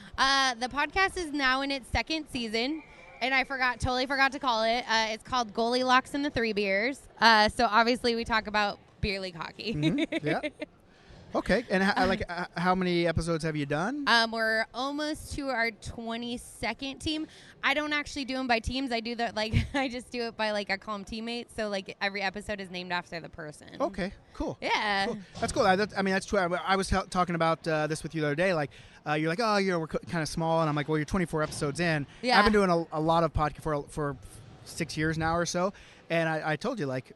The podcast is now in its second season, and I totally forgot to call it. It's called Goalie Locks and the Three Beers. So obviously we talk about beer league hockey. Mm-hmm. Yeah. Okay. And how many episodes have you done? We're almost to our 22nd team. I don't actually do them by teams. I do that I just do it by I call them teammates. So every episode is named after the person. Okay. Cool. Yeah. Cool. That's cool. That's true. I was talking about this with you the other day. You're like, oh, we're kind of small, and I'm like, well, you're 24 episodes in. Yeah. I've been doing a lot of podcasts for 6 years now or so, and I told you like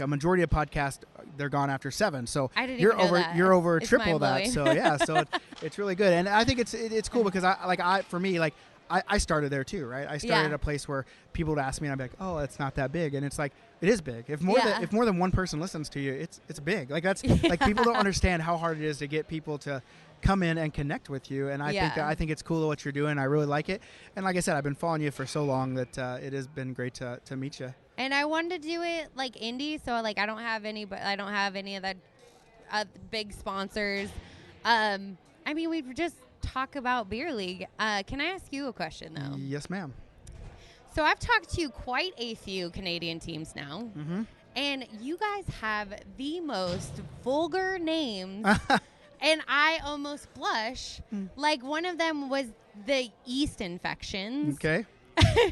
a majority of podcasts, they're gone after 7. So I didn't you're even know over that. you're over It's triple that. mind-blowing. So yeah, so it's really good, and I think it's cool because I started there too, right? I started at a place where people would ask me, and I'd be like, "Oh, it's not that big," and it's like it is big. If more than one person listens to you, it's big. Like that's like people don't understand how hard it is to get people to come in and connect with you, and I think it's cool what you're doing. I really like it, and like I said, I've been following you for so long that it has been great to meet you. And I wanted to do it indie, so I don't have any of the big sponsors. I mean, we just talk about beer league. Can I ask you a question though? Yes, ma'am. So I've talked to quite a few Canadian teams now, and you guys have the most vulgar names, and I almost blush. Like one of them was the yeast infections. Okay.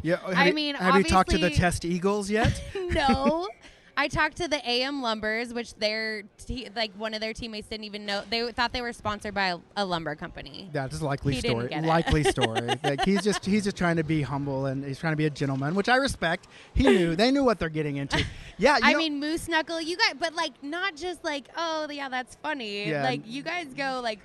Yeah. Have you talked to the obviously- Test Eagles yet? No. I talked to the AM Lumbers, which one of their teammates didn't even know. They thought they were sponsored by a lumber company. That's a likely He story. didn't get it. Likely story. Like he's just trying to be humble and he's trying to be a gentleman, which I respect. They knew what they're getting into. Yeah, I mean, Moose Knuckle, you guys, but like not just like, oh yeah, that's funny. Yeah. Like you guys go like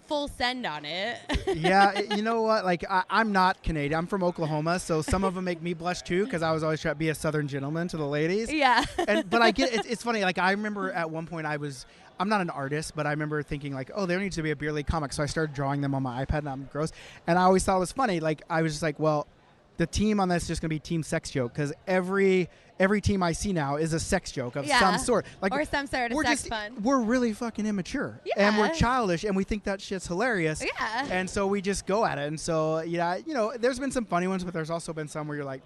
full send on it. Yeah, you know what? Like I'm not Canadian. I'm from Oklahoma, so some of them make me blush too because I was always trying to be a Southern gentleman to the ladies. Yeah. But I get it's funny. Like I remember at one point I'm not an artist, but I remember thinking like, oh, there needs to be a beer league comic. So I started drawing them on my iPad, and I'm gross. And I always thought it was funny. Like I was just like, well, the team on this is just gonna be Team Sex Joke because every team I see now is a sex joke of some sort. Like or some sort of sex fun. We're really fucking immature. Yeah. And we're childish and we think that shit's hilarious. Yeah. And so we just go at it. And so, yeah, there's been some funny ones, but there's also been some where you're like,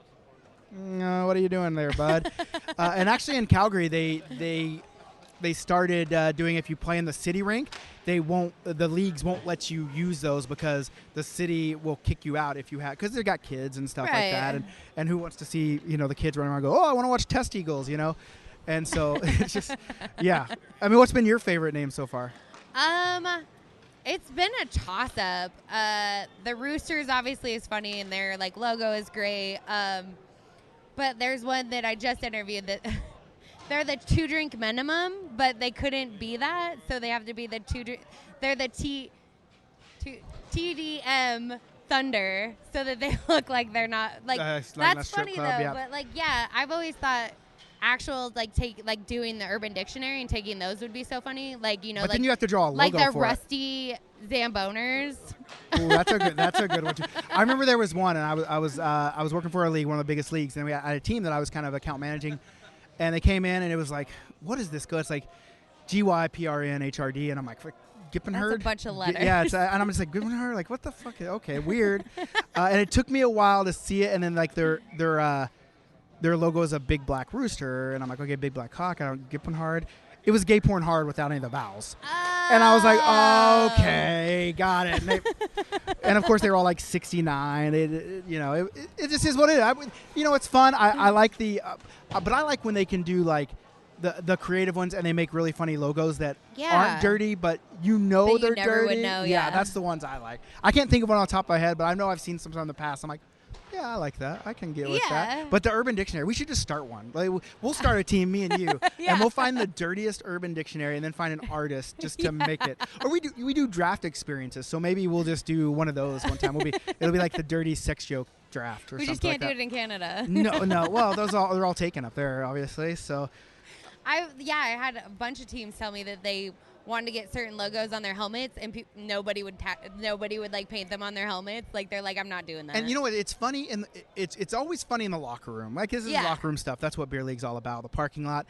no, what are you doing there, bud? And actually in Calgary, they started doing, if you play in the city rink, the leagues won't let you use those because the city will kick you out if you have, because they've got kids and stuff like that, and who wants to see the kids running around and go, oh, I want to watch Test Eagles, and so it's just yeah. I mean, what's been your favorite name so far? It's been a toss up. The Roosters obviously is funny and their like logo is great. But there's one that I just interviewed that. They're the 2-drink minimum, but they couldn't be that, so they have to be the 2-drink. They're the TDM Thunder, so that they look like they're not like. That's funny club, though. Yeah. But like, yeah, I've always thought actual doing the Urban Dictionary and taking those would be so funny. Like but like, then you have to draw a logo like the for rusty Zamboners. Ooh, that's a good one too. I remember there was one, and I was working for a league, one of the biggest leagues, and we had a team that I was kind of account managing. And they came in, and it was like, what is this? It's like GYPRNHRD, and I'm like, Gippenherd? That's a bunch of letters. Yeah, and I'm just like, Gippenherd? Like, what the fuck? Okay, weird. And it took me a while to see it, and then like their logo is a big black rooster, and I'm like, okay, big black cock. I don't Gippenherd. It was gay porn hard without any of the vowels. And I was like, okay, got it. And of course, they were all like 69. It just is what it is. It's fun. I like but I like when they can do like the creative ones and they make really funny logos that aren't dirty, but they're never dirty. Would know, yeah, that's the ones I like. I can't think of one on the top of my head, but I know I've seen some in the past. I'm like, yeah, I like that. I can get with that. But the Urban Dictionary, we should just start one. Like, we'll start a team, me and you, and we'll find the dirtiest Urban Dictionary and then find an artist just to make it. Or we do draft experiences, so maybe we'll just do one of those one time. It'll be like the dirty sex joke draft or something. We just can't do it in Canada. No. Well, they're all taken up there, obviously. So. I had a bunch of teams tell me that they wanted to get certain logos on their helmets, and nobody would like paint them on their helmets. Like they're like, I'm not doing that. And you know what? It's funny, and it's always funny in the locker room. Like this is locker room stuff. That's what beer league's all about. The parking lot.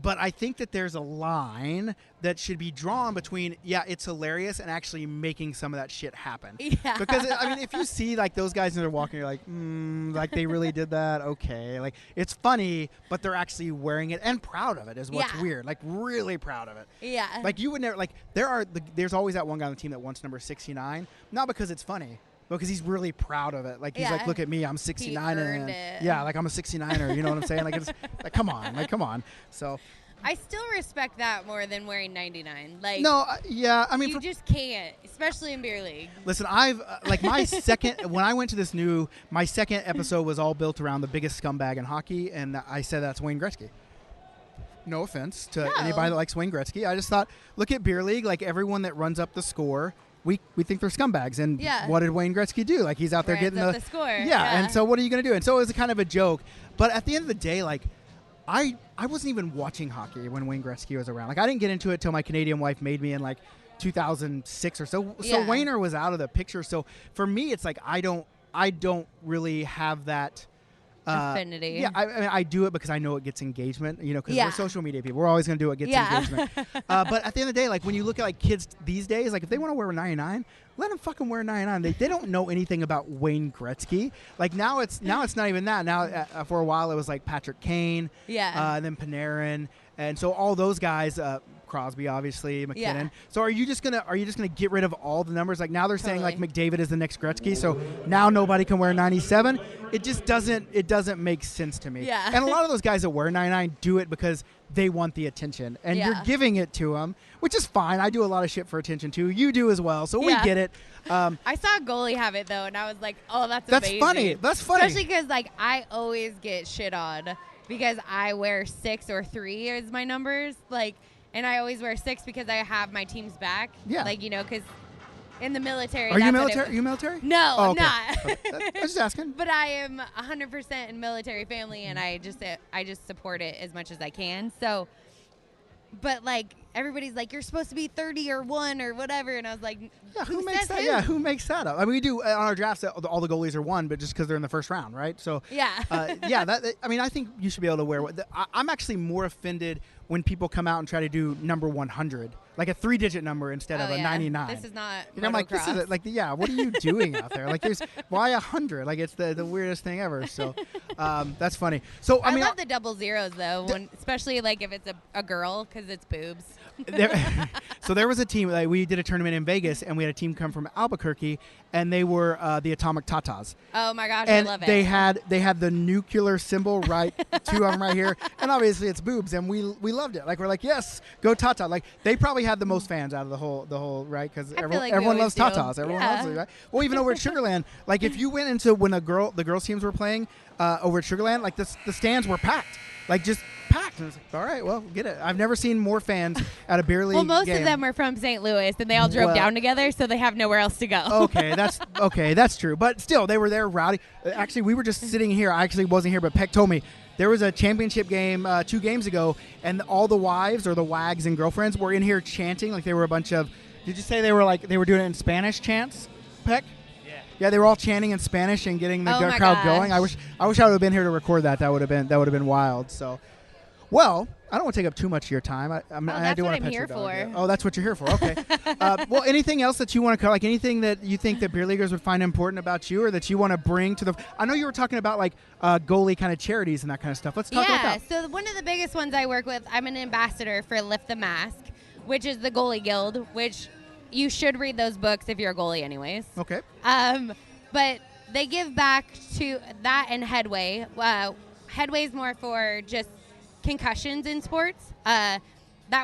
But I think that there's a line that should be drawn between, it's hilarious and actually making some of that shit happen. Yeah. Because, if you see, like, those guys and they're walking, you're like, like, they really did that? Okay. Like, it's funny, but they're actually wearing it and proud of it is what's weird. Like, really proud of it. Yeah. Like, you would never, like, there's always that one guy on the team that wants number 69, not because it's funny. Because he's really proud of it. Like, he's like, look at me, I'm 69. He earned it. Yeah, like, I'm a 69er. You know what I'm saying? Like, it's like, come on. So. I still respect that more than wearing 99. Like, no, yeah. I mean, you just can't, especially in beer league. Listen, I've like my second when I went to my second episode was all built around the biggest scumbag in hockey, and I said that's Wayne Gretzky. No offense to anybody that likes Wayne Gretzky. I just thought, look at beer league, like everyone that runs up the score. We think they're scumbags, and what did Wayne Gretzky do? Like he's out there getting the score. Yeah, and so what are you going to do? And so it was kind of a joke, but at the end of the day, like I wasn't even watching hockey when Wayne Gretzky was around. Like I didn't get into it till my Canadian wife made me in like 2006 or so. So Wayner was out of the picture. So for me, it's like I don't really have that. Affinity. Yeah, I mean, I do it because I know it gets engagement, because we're social media people. We're always going to do what gets engagement. But at the end of the day, like when you look at like kids these days, like if they want to wear 99, let them fucking wear 99. They don't know anything about Wayne Gretzky. Like now it's not even that. Now for a while it was like Patrick Kane, and then Panarin, and so all those guys. Crosby, obviously, McKinnon. Yeah. So are you just gonna get rid of all the numbers? Like now they're saying like Totally. McDavid is the next Gretzky, so now nobody can wear 97. It just doesn't make sense to me. Yeah. And a lot of those guys that wear 99 do it because they want the attention, and you're Yeah. giving it to them, which is fine. I do a lot of shit for attention too. You do as well, so we Yeah. get it. I saw a goalie have it though, and I was like, "Oh, that's amazing." Funny. That's funny. Especially because like I always get shit on because I wear 6 or 3 as my numbers, like, and I always wear 6 because I have my team's back. Yeah. Like because in the military. Are you that's what military? Are you military? No, Oh, I'm okay. not. I was just asking. But I am 100% in military family, and I just support it as much as I can. So, but like everybody's like, you're supposed to be 30 or 1 or whatever, and I was like, Yeah, who says makes that? who? Yeah, who makes that up? I mean, we do on our drafts. All the goalies are 1, but just because they're in the first round, right? So Yeah. yeah. I mean, I think you should be able to wear. I'm actually more offended when people come out and try to do number 100, like a 3-digit number instead of Oh, a yeah. 99. This is not. And I'm like, this is motocross. like, yeah. What are you doing out there? Like, why 100? Like, it's the weirdest thing ever. So that's funny. So I mean, love the double zeros though, especially like if it's a girl because it's boobs. so there was a team. Like, we did a tournament in Vegas, and we had a team come from Albuquerque, and they were the Atomic Tatas. Oh my gosh, And I love it. they had the nuclear symbol right, 2 of them right here, and obviously it's boobs, and we loved it. Like we're like, yes, go Tata. Like they probably had the most fans out of the whole right, because feel everyone, like we everyone loves always do. Tatas. Everyone Yeah. loves it, right? Well, even over at Sugarland, like if you went into when the girls teams were playing over at Sugarland, like the stands were packed, like just packed. And it's like, all right, well, get it. I've never seen more fans at a beer league well, most game. of them are from St. Louis, and they all drove Well- down together, so they have nowhere else to go. Okay, that's true. But still, they were there rowdy. Actually, we were just sitting here. I actually wasn't here, but Peck told me there was a championship game 2 games ago, and all the wives or the wags and girlfriends were in here chanting like they were a bunch of. Did you say they were doing it in Spanish chants, Peck? Yeah, they were all chanting in Spanish and getting the Oh my crowd gosh. going. I wish I would have been here to record that. That would have been wild. So, well, I don't want to take up too much of your time. I that's do what want I'm to pet here your dog. for. Yeah. Oh, that's what you're here for. Okay. Well, anything else that you want to cover? Like anything that you think that beer leaguers would find important about you, or that you want to bring to the? I know you were talking about like goalie kind of charities and that kind of stuff. Let's talk about Yeah, that. so one of the biggest ones I work with, I'm an ambassador for Lift the Mask, which is the goalie guild, which you should read those books if you're a goalie anyways. Okay. But they give back to that and Headway. Headway is more for just concussions in sports. That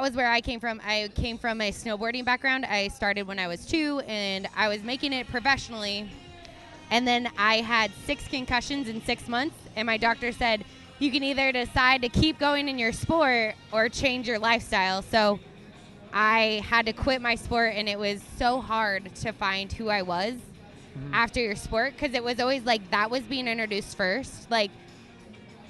was where I came from. I came from a snowboarding background. I started when I was 2, and I was making it professionally. And then I had 6 concussions in 6 months, and my doctor said, you can either decide to keep going in your sport or change your lifestyle. So I had to quit my sport, and it was so hard to find who I was after your sport, because it was always like that was being introduced first. Like,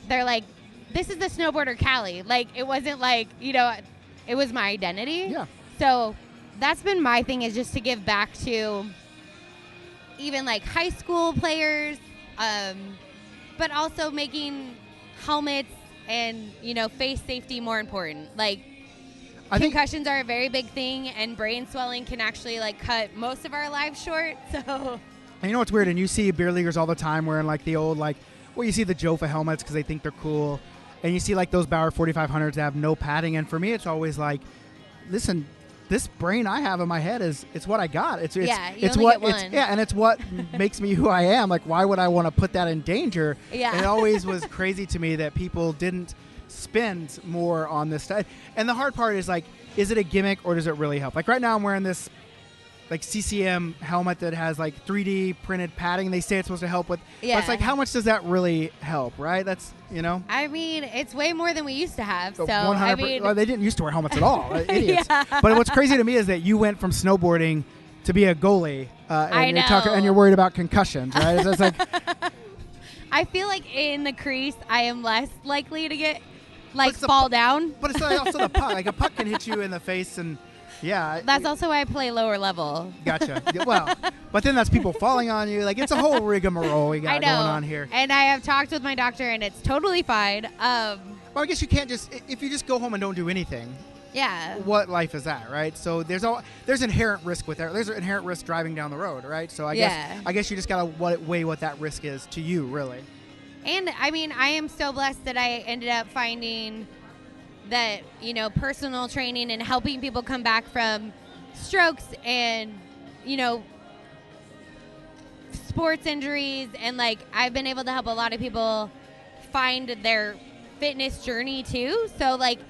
they're like, this is the snowboarder Callie. Like, it wasn't like, it was my identity. Yeah. So that's been my thing, is just to give back to even like high school players, but also making helmets and, face safety more important. Like, I think concussions are a very big thing, and brain swelling can actually like cut most of our lives short. So And you know what's weird? And you see beer leaguers all the time wearing like the old you see the Jofa helmets because they think they're cool, and you see like those Bauer 4500s that have no padding. And for me, it's always like, listen, this brain I have in my head it's what I got. It's Yeah, you it's only what get it's one. yeah, and it's what makes me who I am. Like, why would I want to put that in danger? Yeah. And it always was crazy to me that people didn't spend more on this stuff. And the hard part is like, is it a gimmick or does it really help? Like right now, I'm wearing this like CCM helmet that has like 3D printed padding. They say it's supposed to help with. But it's Yeah. like, how much does that really help? Right? That's I mean, it's way more than we used to have. So 100%. I mean, Well, they didn't used to wear helmets at all. Idiots. Yeah. But what's crazy to me is that you went from snowboarding to be a goalie, and I you're talking, know. and you're worried about concussions, right? So it's like, I feel like in the crease, I am less likely to get it's the fall down. but it's also the puck. Like a puck can hit you in the face, and yeah. That's also why I play lower level. Gotcha. Yeah, well, but then that's people falling on you. Like, it's a whole rigmarole we got I know. going on here. And I have talked with my doctor, and it's totally fine. Well, I guess you can't if you just go home and don't do anything. Yeah. What life is that, right? So there's inherent risk with that. There's an inherent risk driving down the road, right? So I guess you just gotta weigh what that risk is to you, really. And I mean, I am so blessed that I ended up finding that, you know, personal training and helping people come back from strokes and, you know, sports injuries. And, like, I've been able to help a lot of people find their fitness journey, too. So, like,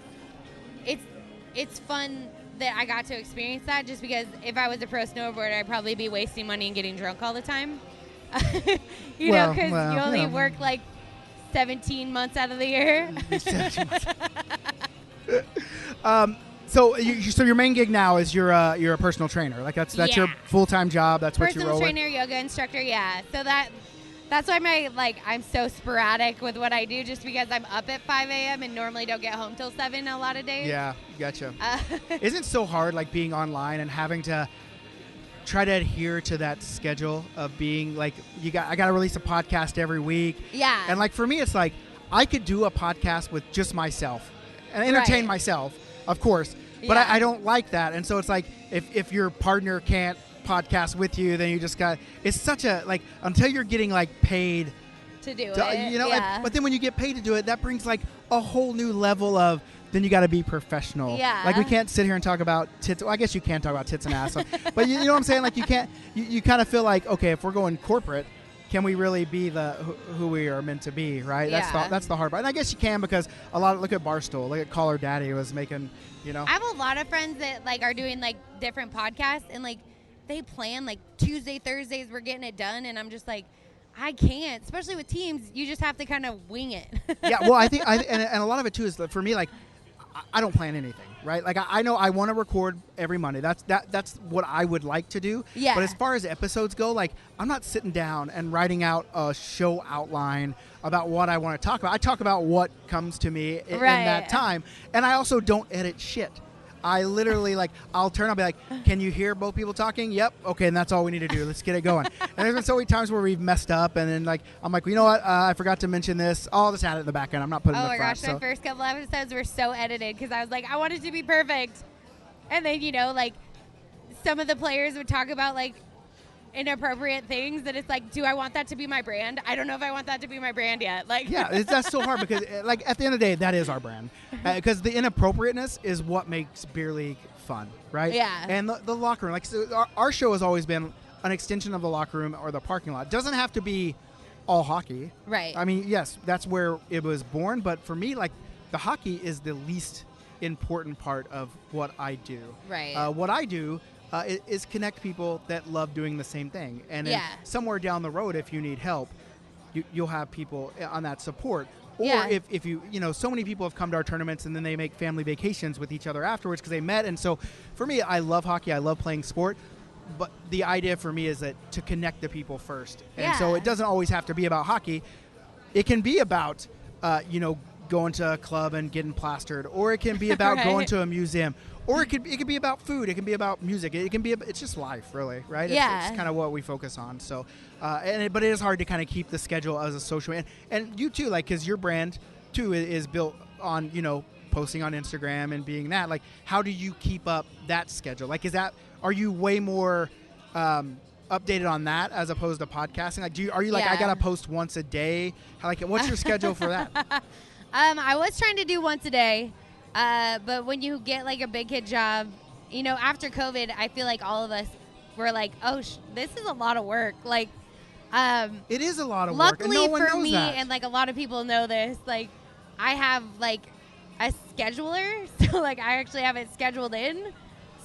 it's fun that I got to experience that, just because if I was a pro snowboarder, I'd probably be wasting money and getting drunk all the time. you know, because you only work, like, 17 months out of the year. So your main gig now is you're a personal trainer. Like that's your full-time job. That's what you roll with. Personal trainer, yoga instructor. Yeah. So that's why I'm so sporadic with what I do, just because I'm up at 5 a.m. and normally don't get home till 7 a lot of days. Yeah, gotcha. Isn't it so hard, like being online and having to try to adhere to that schedule of being like I got to release a podcast every week. Yeah. And like for me, it's like I could do a podcast with just myself and entertain myself, of course. But I don't like that, and so it's like if your partner can't podcast with you, then you just got. It's such a like until you're getting like paid to do it, you know. But then when you get paid to do it, that brings like a whole new level of. Then you got to be professional. Yeah. Like we can't sit here and talk about tits. Well, I guess you can talk about tits and ass, but you know what I'm saying. Like you can't. You kind of feel like okay, if we're going corporate. Can we really be who we are meant to be, right? Yeah. That's the hard part. And I guess you can because look at Barstool. Look at Call Her Daddy was making, you know. I have a lot of friends that like are doing like different podcasts and like they plan like Tuesday, Thursdays we're getting it done, and I'm just like I can't, especially with teams. You just have to kind of wing it. Yeah, well, I think and a lot of it too is for me like I don't plan anything, right? Like I know I want to record every Monday. That's what I would like to do. Yeah. But as far as episodes go, like I'm not sitting down and writing out a show outline about what I want to talk about. I talk about what comes to me in that time, and I also don't edit shit. I literally I'll be like, can you hear both people talking? Yep. Okay, and that's all we need to do. Let's get it going. And there's been so many times where we've messed up, and then I'm like, well, you know what? I forgot to mention this. I'll just add it in the back end. I'm not putting it in the front. Oh my gosh, my first couple episodes were so edited because I was like, I want it to be perfect. And then, you know, like some of the players would talk about like inappropriate things that it's like, do I want that to be my brand? I don't know if I want that to be my brand yet. Like, yeah, that's so hard because like at the end of the day, that is our brand because the inappropriateness is what makes beer league fun, right? Yeah. And the locker room, like so our show has always been an extension of the locker room or the parking lot. It doesn't have to be all hockey. Right. I mean, yes, that's where it was born, but for me, like the hockey is the least important part of what I do. Right. What I do is connect people that love doing the same thing. And then somewhere down the road, if you need help, you'll have people on that support. Or if you know, so many people have come to our tournaments and then they make family vacations with each other afterwards because they met. And so for me, I love hockey. I love playing sport. But the idea for me is that to connect the people first. And so it doesn't always have to be about hockey. It can be about, going to a club and getting plastered. Or it can be about going to a museum. Or it could be about food. It can be about music. It can be. It's just life, really, right? Yeah. It's kind of what we focus on. So, but it is hard to kind of keep the schedule as a social and you too, like, because your brand too is built on posting on Instagram and being that. Like, how do you keep up that schedule? Like, are you way more updated on that as opposed to podcasting? Like, are you like I gotta post once a day? What's your schedule for that? I was trying to do once a day. But when you get like a big kid job, after COVID, I feel like all of us were like, oh, this is a lot of work. Like, it is a lot of work. Luckily and no one for knows me, that. and like a lot of people know this, like I have like a scheduler. So like I actually have it scheduled in.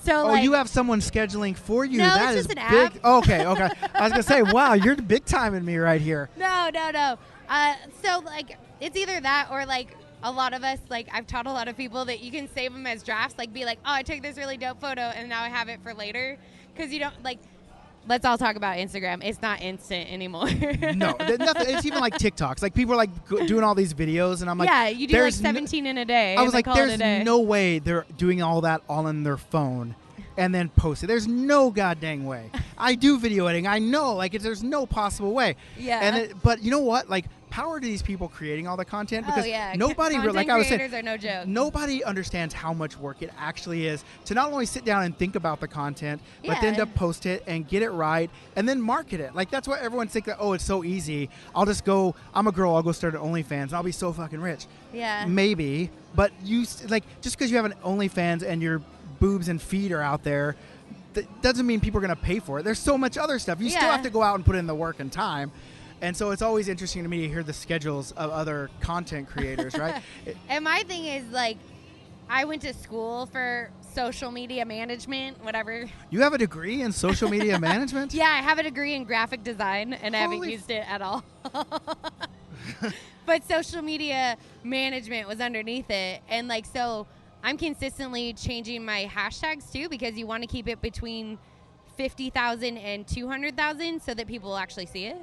So you have someone scheduling for you. No, that it's is just an big. app. Okay. I was gonna say, wow, you're big timing me right here. No. So like it's either that or like a lot of us, like I've taught a lot of people that you can save them as drafts, like be like, oh, I took this really dope photo and now I have it for later. Because you don't like, let's all talk about Instagram. It's not instant anymore. No, nothing. It's even like TikToks. Like people are like doing all these videos and I'm like, yeah, you do like 17 in a day. I was like, there's no way they're doing all that all on their phone and then post it. There's no goddamn way. I do video editing. I know, like there's no possible way. Yeah. But you know what? Like power to these people creating all the content, because yeah. nobody, Content like I was saying, creators are no joke. nobody understands how much work it actually is to not only sit down and think about the content, but then to post it and get it right and then market it. Like, that's what everyone thinks, that, oh, it's so easy. I'm a girl, I'll go start an OnlyFans and I'll be so fucking rich. Yeah. Maybe, but like, just because you have an OnlyFans and your boobs and feet are out there, that doesn't mean people are going to pay for it. There's so much other stuff. You still have to go out and put in the work and time. And so it's always interesting to me to hear the schedules of other content creators, right? And my thing is, like, I went to school for social media management, whatever. You have a degree in social media management? Yeah, I have a degree in graphic design, and I haven't used it at all. But social media management was underneath it. And, like, so I'm consistently changing my hashtags, too, because you want to keep it between 50,000 and 200,000 so that people will actually see it.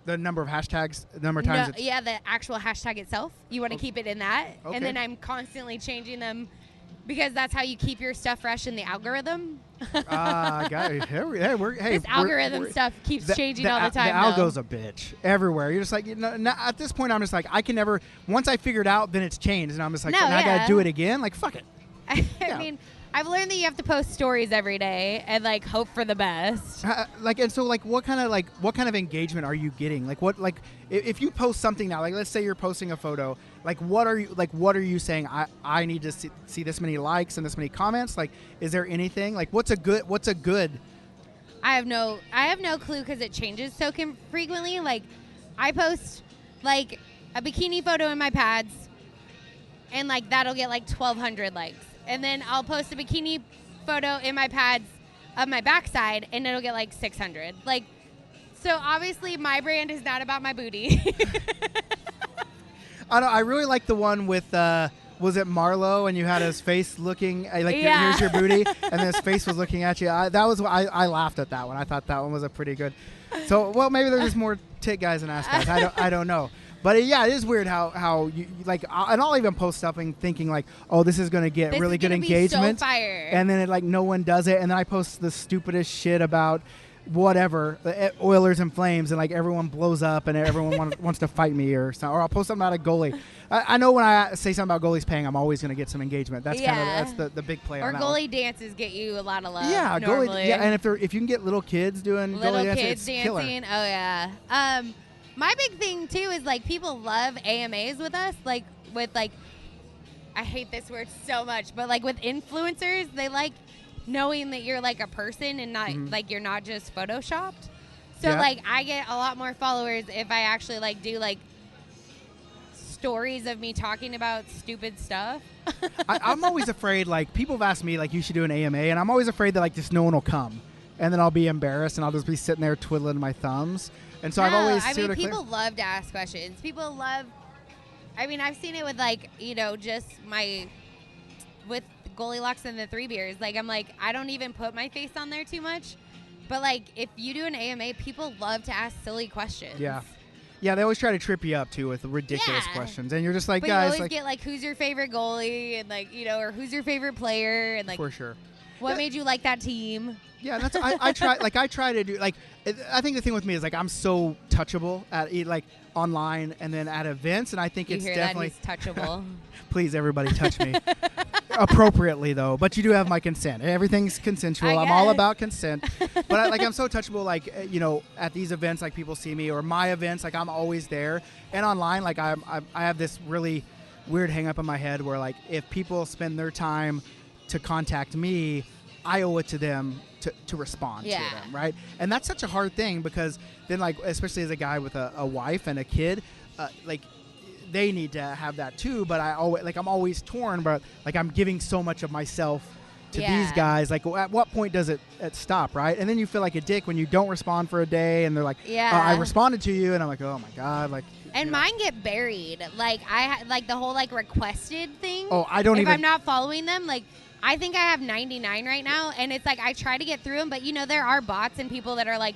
The number of hashtags, the number of times Yeah, the actual hashtag itself. You want to keep it in that. Okay. And then I'm constantly changing them because that's how you keep your stuff fresh in the algorithm. Got it. This algorithm stuff keeps changing all the time. The algo's a bitch everywhere. You're just like, at this point, I'm just like, I can never, once I figure it out, then it's changed. And I'm just like, now I got to do it again? Like, fuck it. I mean, I've learned that you have to post stories every day and, like, hope for the best. What kind of engagement are you getting? If you post something now, like, let's say you're posting a photo, what are you saying? I need to see this many likes and this many comments. Like, is there anything? Like, what's a good? I have no clue because it changes so frequently. Like, I post, like, a bikini photo in my pads, and, like, that'll get, like, 1,200 likes. And then I'll post a bikini photo in my pads of my backside, and it'll get, like, 600. Like, so obviously my brand is not about my booty. I really like the one with, was it Marlo, and you had his face looking, here's your booty, and his face was looking at you. I laughed at that one. I thought that one was a pretty good. So, well, maybe there's just more tit guys than ass guys. I don't know. But yeah, it is weird how you like, and I'll even post something thinking like, oh, this is going to get really good engagement, so fire. And then no one does it, and then I post the stupidest shit about whatever, Oilers and Flames, and like everyone blows up and everyone wants to fight me or something. Or I'll post something about a goalie. I know when I say something about goalies paying, I'm always going to get some engagement. That's that's the big play. Or on that goalie one. dances get you a lot of love. Yeah, normally. goalie. Yeah, and if you can get little kids doing little goalie kids dancing, dancing. Oh yeah. My big thing too is like people love AMAs with us, like with like, I hate this word so much, but like with influencers, they like knowing that you're like a person and not like you're not just photoshopped. So like I get a lot more followers if I actually like do like stories of me talking about stupid stuff. I'm always afraid, like people have asked me like you should do an AMA, and I'm always afraid that like just no one will come, and then I'll be embarrassed and I'll just be sitting there twiddling my thumbs. And so I've always people love to ask questions. People love, I mean, I've seen it with like, just with Goalie Locks and the 3 Beers. Like, I'm like, I don't even put my face on there too much. But like, if you do an AMA, people love to ask silly questions. Yeah. Yeah, they always try to trip you up too with ridiculous questions. And you're just like, but guys, you always get like, who's your favorite goalie? And like, or who's your favorite player? And like, for sure. What made you like that team? Yeah, that's I try to do like, I think the thing with me is like I'm so touchable at like online and then at events, and I think it's definitely that he's touchable. Please, everybody, touch me appropriately though. But you do have my consent. Everything's consensual. I'm all about consent. But I'm so touchable. Like at these events, like people see me, or my events, like I'm always there. And online, like I have this really weird hang up in my head where like if people spend their time to contact me, I owe it to them to respond to them, right? And that's such a hard thing because then, like, especially as a guy with a wife and a kid, like, they need to have that too. But I'm always torn, but like I'm giving so much of myself to these guys. Like, at what point does it stop, right? And then you feel like a dick when you don't respond for a day, and they're like, I responded to you, and I'm like, oh my god, like. And mine get buried. Like like the whole like requested thing. Oh, I don't if even. If I'm not following them, like. I think I have 99 right now, and it's like I try to get through them, but there are bots and people that are like,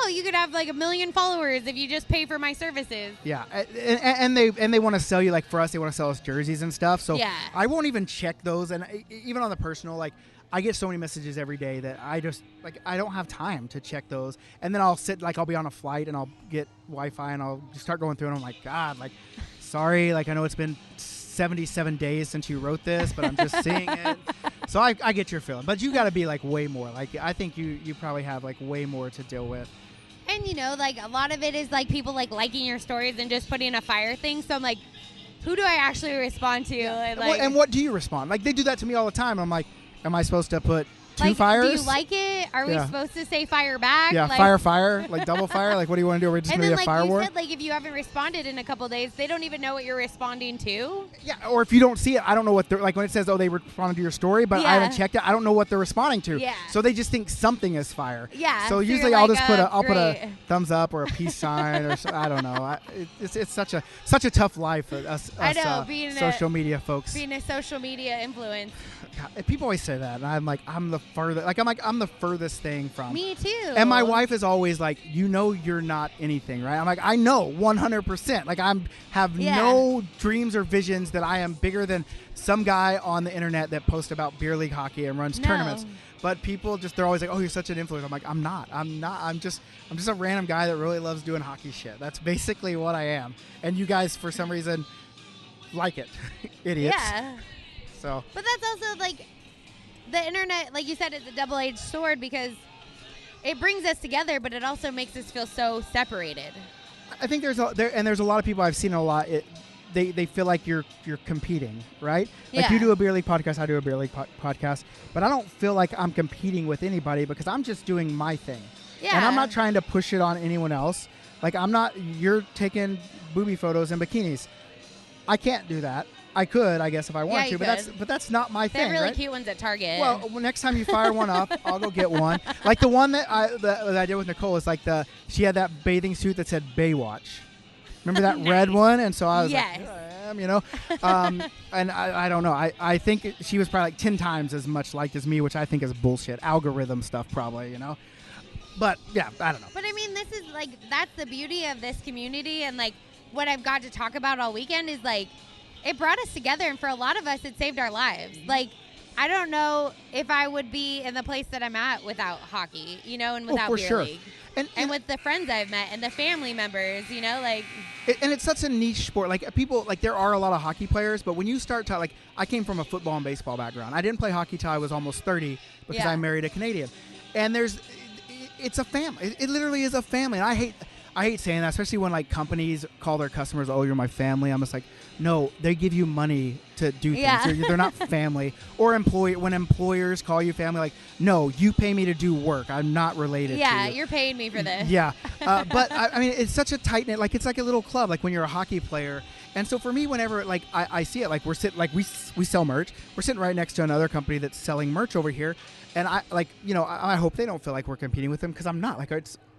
oh, you could have like 1 million followers if you just pay for my services. Yeah, and they want to sell you, like for us, they want to sell us jerseys and stuff. So Yeah. I won't even check those, and even on the personal, like I get so many messages every day that I just like I don't have time to check those. And then I'll be on a flight and I'll get Wi-Fi and I'll just start going through and I'm like, God, like sorry, like I know it's been 77 days since you wrote this, but I'm just seeing it. So I get your feeling, but you got to be like way more. Like I think you probably have like way more to deal with. And, you know, like a lot of it is like people like liking your stories and just putting a fire thing. So I'm like, who do I actually respond to? And, like, And what do you respond? Like they do that to me all the time. I'm like, am I supposed to put two like, fires? do you like it? Are we supposed to say fire back? Yeah, like, fire, like double fire. Like, what do you want to do? Are we just and going to then, be a like fire you war? said, like if you haven't responded in a couple days, they don't even know what you're responding to. Yeah, or if you don't see it, I don't know what they're like when it says, oh, they responded to your story, but I haven't checked it. I don't know what they're responding to. Yeah. So they just think something is fire. Yeah. So you're usually like, I'll just put a great. thumbs up or a peace sign or I don't know. It's such a tough life for us I know, being social media folks. Being a social media influence. God, people always say that, and I'm like, I'm the furthest thing from. Me too. And my wife is always like, you know, you're not anything, right? I'm like, I know 100%. Like have no dreams or visions that I am bigger than some guy on the internet that posts about beer league hockey and runs tournaments. But people they're always like, oh, you're such an influencer. I'm like, I'm not. I'm just a random guy that really loves doing hockey shit. That's basically what I am. And you guys, for some reason, like it. Idiots. Yeah. So. But that's also like the internet, like you said, is a double-edged sword because it brings us together, but it also makes us feel so separated. I think there's a lot of people I've seen a lot. They feel like you're competing, right? Like you do a beer league podcast, I do a beer league podcast, but I don't feel like I'm competing with anybody because I'm just doing my thing. Yeah. And I'm not trying to push it on anyone else. Like you're taking booby photos in bikinis. I can't do that. I could, I guess, if I wanted to, but that's not my They have thing. really right? cute ones at Target. Well, next time you fire one up, I'll go get one. Like the one that I did with Nicole is like she had that bathing suit that said Baywatch. Remember that red one? And so I was like, here I am, you know. And I don't know. I think she was probably like 10 times as much liked as me, which I think is bullshit. Algorithm stuff probably, you know. But, yeah, I don't know. But, I mean, this is, like, that's the beauty of this community. And, like, what I've got to talk about all weekend is, like, it brought us together. And for a lot of us, it saved our lives. Like, I don't know if I would be in the place that I'm at without hockey, you know, and without beer league. And with the friends I've met and the family members, you know, like. And it's such a niche sport. Like, people, like, there are a lot of hockey players, but when you start to, like, I came from a football and baseball background. I didn't play hockey till I was almost 30 because I married a Canadian. And it's a family. It literally is a family. And I hate saying that, especially when, like, companies call their customers, oh, you're my family. I'm just like, no, they give you money to do things. They're not family. Or when employers call you family, like, no, you pay me to do work. I'm not related to you. Yeah, you're paying me for this. Yeah. But, I mean, it's such a tight-knit, like, it's like a little club, like when you're a hockey player. And so for me, whenever, like, I see it, like, we're sitting, like, we sell merch. We're sitting right next to another company that's selling merch over here. And I, like, you know, I hope they don't feel like we're competing with them because I'm not. Like,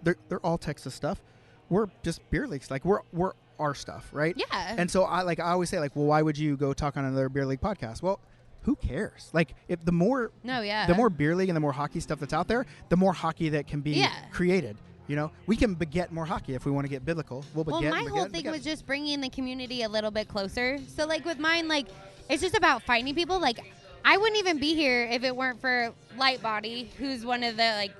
they're all Texas stuff. We're just beer leagues. Like, we're our stuff, right? Yeah. And so I always say, like, well, why would you go talk on another beer league podcast? Well, who cares? Like, if the more beer league and the more hockey stuff that's out there, the more hockey that can be created. You know, we can beget more hockey if we want to get biblical. My whole thing was just bringing the community a little bit closer. So, like, with mine, like, it's just about finding people. Like, I wouldn't even be here if it weren't for Lightbody, who's one of the, like,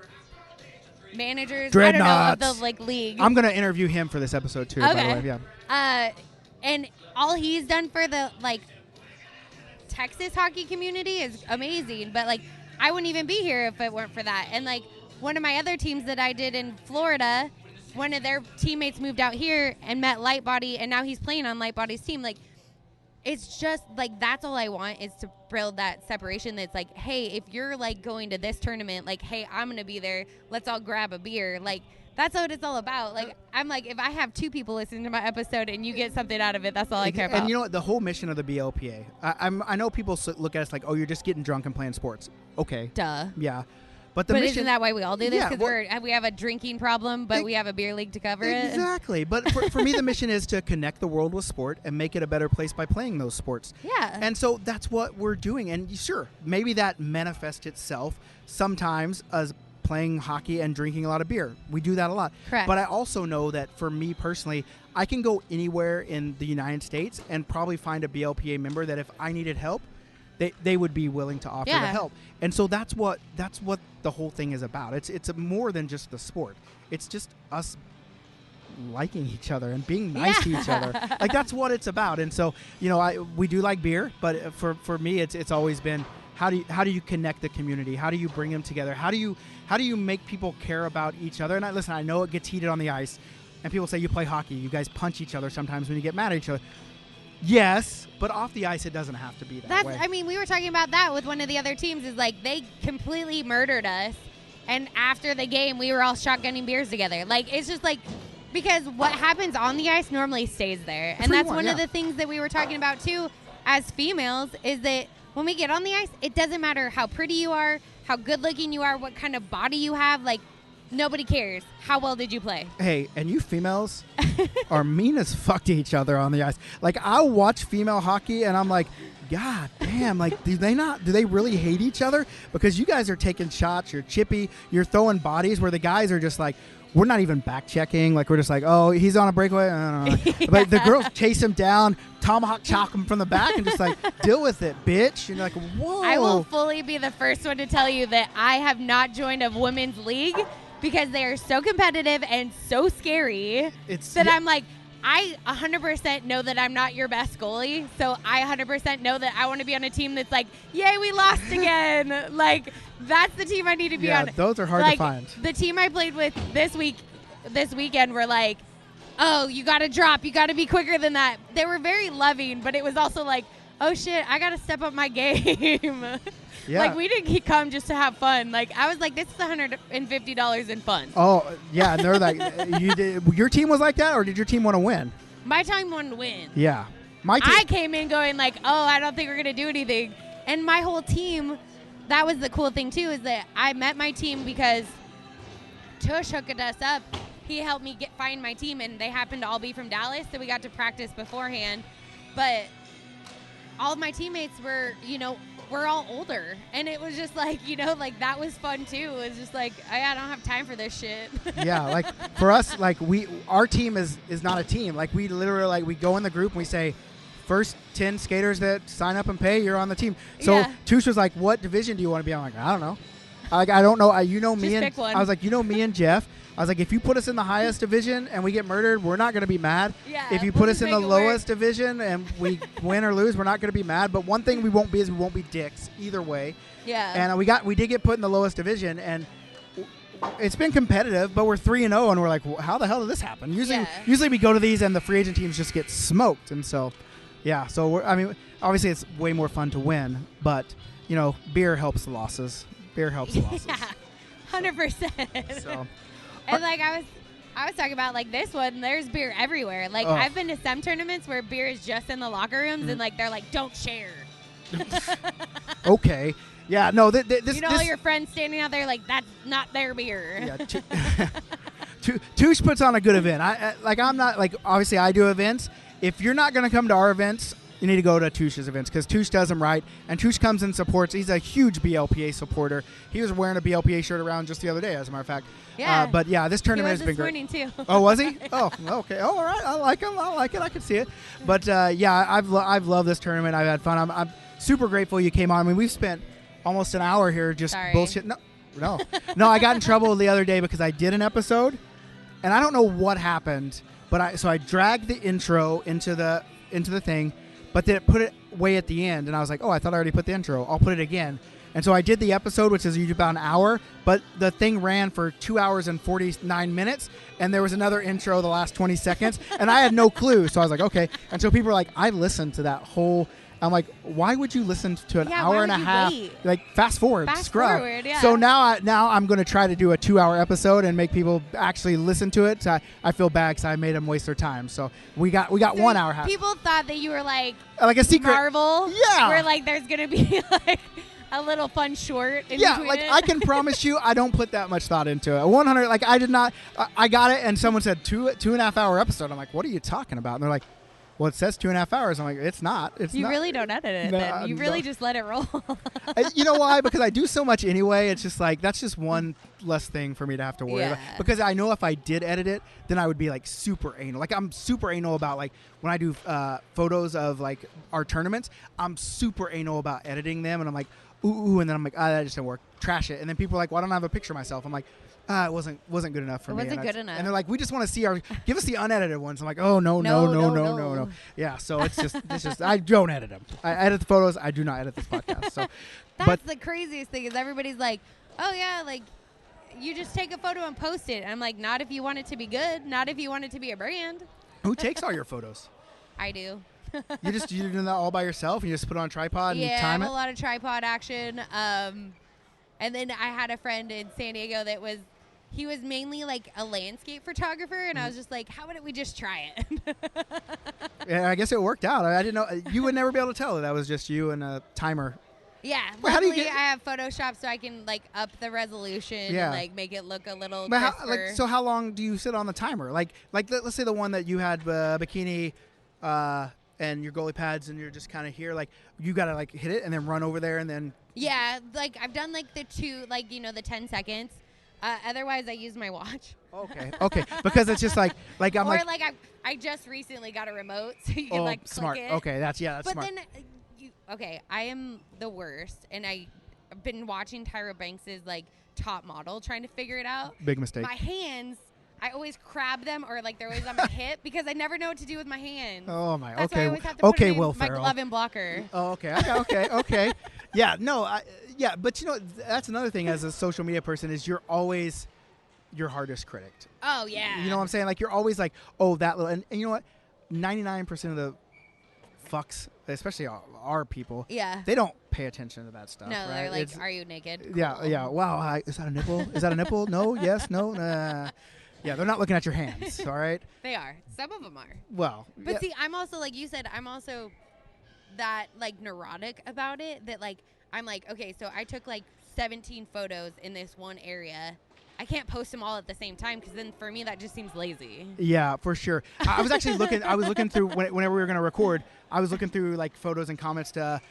managers, I don't know, of the, like, league. I'm going to interview him for this episode, too, by the way. Yeah. And all he's done for the, like, Texas hockey community is amazing. But, like, I wouldn't even be here if it weren't for that. And, like, one of my other teams that I did in Florida, one of their teammates moved out here and met Lightbody, and now he's playing on Lightbody's team. Like, it's just, like, that's all I want is to build that separation that's like, hey, if you're, like, going to this tournament, like, hey, I'm going to be there. Let's all grab a beer. Like, that's what it's all about. Like, I'm like, if I have 2 people listening to my episode and you get something out of it, that's all I care about. And you know what? The whole mission of the BLPA, I know people look at us like, oh, you're just getting drunk and playing sports. Okay. Duh. Yeah. But isn't that why we all do this? Because we have a drinking problem, but we have a beer league to cover it. Exactly. But for me, the mission is to connect the world with sport and make it a better place by playing those sports. Yeah. And so that's what we're doing. And sure, maybe that manifests itself sometimes as playing hockey and drinking a lot of beer. We do that a lot. Correct. But I also know that for me personally, I can go anywhere in the United States and probably find a BLPA member that if I needed help, they would be willing to offer the help. And so that's what the whole thing is about. It's more than just the sport. It's just us liking each other and being nice to each other. Like, that's what it's about. And so, we do like beer, but for me it's always been how do you connect the community? How do you bring them together? How do you make people care about each other? And I know it gets heated on the ice, and people say you play hockey, you guys punch each other sometimes when you get mad at each other. Yes, but off the ice it doesn't have to be that way. I mean, we were talking about that with one of the other teams. Is like they completely murdered us, and after the game we were all shotgunning beers together. Like, it's just like, because what happens on the ice normally stays there. And that's one of the things that we were talking about too as females, is that when we get on the ice, it doesn't matter how pretty you are, how good looking you are, what kind of body you have. Like, nobody cares. How well did you play? Hey, and you females are mean as fuck to each other on the ice. Like, I'll watch female hockey and I'm like, God damn, like, do they really hate each other? Because you guys are taking shots, you're chippy, you're throwing bodies, where the guys are just like, we're not even back checking. Like, we're just like, oh, he's on a breakaway. I don't know. But the girls chase him down, tomahawk chop him from the back, and just like, deal with it, bitch. And you're like, whoa. I will fully be the first one to tell you that I have not joined a women's league because they are so competitive and so scary I'm like, I 100% know that I'm not your best goalie, so I 100% know that I want to be on a team that's like, yay, we lost again. Like, that's the team I need to be on. Those are hard to find. The team I played with this weekend were like, oh, you got to drop. You got to be quicker than that. They were very loving, but it was also like, oh, shit, I got to step up my game. Yeah. Like, we didn't come just to have fun. Like, I was like, this is $150 in fun. Oh, yeah, and they're like, your team was like that, or did your team want to win? My team wanted to win. Yeah. My team. I came in going like, oh, I don't think we're going to do anything. And my whole team, that was the cool thing, too, is that I met my team because Tush hooked us up. He helped me find my team, and they happened to all be from Dallas, so we got to practice beforehand. But all of my teammates were, we're all older, and it was just like, like, that was fun too. It was just like, I don't have time for this shit. Yeah, like, for us, like, our team is not a team. Like, we literally, like, we go in the group and we say, first 10 skaters that sign up and pay, you're on the team. So Tush was like, what division do you want to be on? I'm like, I don't know. Like, I don't know. Me and pick one. I was like, me and Jeff. I was like, if you put us in the highest division and we get murdered, we're not going to be mad. Yeah, if you we'll put us in the lowest work. division and we win or lose, we're not going to be mad. But one thing we won't be is we won't be dicks either way. Yeah. And we did get put in the lowest division, and it's been competitive, but we're 3-0, and we're like, how the hell did this happen? Usually we go to these and the free agent teams just get smoked, and so obviously it's way more fun to win, but beer helps the losses. Beer helps the losses. Yeah, 100%. So. And like I was talking about, like, this one, there's beer everywhere. Like, I've been to some tournaments where beer is just in the locker rooms, and like they're like, don't share. Okay. Yeah. No. This. All your friends standing out there like, that's not their beer. Yeah. Touche puts on a good event. I'm not like, obviously I do events. If you're not going to come to our events, you need to go to Touche's events, because Touche does them right, and Touche comes and supports. He's a huge BLPA supporter. He was wearing a BLPA shirt around just the other day, as a matter of fact. Yeah. But yeah, this tournament has been great. He was this morning too. Oh, was he? Oh, okay. Oh, all right. I like him. I like it. I can see it. But yeah, I've loved this tournament. I've had fun. I'm super grateful you came on. I mean, we've spent almost an hour here just bullshit. No. I got in trouble the other day because I did an episode, and I don't know what happened, but I dragged the intro into the thing. But then it put it way at the end, and I was like, oh, I thought I already put the intro. I'll put it again. And so I did the episode, which is usually about an hour, but the thing ran for 2 hours and 49 minutes, and there was another intro the last 20 seconds, and I had no clue. So I was like, okay. And so people were like, I listened to that whole – I'm like, why would you listen to an hour and a half? Wait? Like, fast forward, scrub. Yeah. So now I'm going to try to do a 2-hour episode and make people actually listen to it. So I feel bad because I made them waste their time. So we got 1 hour. People thought that you were like a secret Marvel. Yeah. Where like there's going to be like a little fun short in yeah, between like it. I can promise you I don't put that much thought into it. 100, like I did not. I got it, and someone said 2.5 hour episode. I'm like, what are you talking about? And they're like, well, it says 2.5 hours. I'm like, it's not. It's You not. really don't edit it then. You really just let it roll. You know why? Because I do so much anyway. It's just like, that's just one less thing for me to have to worry about. Because I know if I did edit it, then I would be like super anal. Like I'm super anal about like when I do photos of like our tournaments, I'm super anal about editing them. And I'm like, ooh, and then I'm like, that just didn't work. Trash it. And then people are like, well, I don't have a picture of myself. I'm like, it wasn't good enough for me. It wasn't good enough. And they're like, we just want to see give us the unedited ones. I'm like, oh, no. Yeah, so it's just, I don't edit them. I edit the photos. I do not edit this podcast. So, That's the craziest thing is everybody's like, oh, yeah, like, you just take a photo and post it. And I'm like, not if you want it to be good. Not if you want it to be a brand. Who takes all your photos? I do. You're doing that all by yourself? You just put it on a tripod and time it? Yeah, I have a lot of tripod action. And then I had a friend in San Diego that he was mainly like a landscape photographer, and I was just like, how about we just try it? Yeah, I guess it worked out. I didn't know. You would never be able to tell that was just you and a timer. Yeah, well, luckily I have Photoshop so I can like up the resolution and like make it look a little crisper. So how long do you sit on the timer? Like let's say the one that you had bikini and your goalie pads and you're just kind of here, like you got to like hit it and then run over there and then. Yeah, like I've done like the 10 seconds. Otherwise, I use my watch. Okay. Because it's just like I'm or like I just recently got a remote, so you can like smart. click it. Okay, that's smart. But then, I am the worst, and I've been watching Tyra Banks's like Top Model, trying to figure it out. Big mistake. My hands, I always crab them, or like they're always on my hip because I never know what to do with my hands. Oh my. That's okay. why I always have to put it in Will my Ferrell. glove and blocker. Oh, okay. Okay. Yeah. No. Yeah. But you know, that's another thing as a social media person is you're always your hardest critic. Oh yeah. You know what I'm saying? Like you're always like, oh, that little, and you know what? 99% of the fucks, especially our people, they don't pay attention to that stuff. No, right? they're like, are you naked? Cool. Yeah. Wow. Is that a nipple? Is that a nipple? No. Yes. No. Nah. Yeah, they're not looking at your hands. All right. They are. Some of them are. Well. But see, I'm also like you said. I'm also that like neurotic about it. That like I'm like, okay, so I took like 17 photos in this one area. I can't post them all at the same time because then for me that just seems lazy. Yeah, for sure. I was actually looking. I was looking through whenever we were going to record. I was looking through like photos and comments to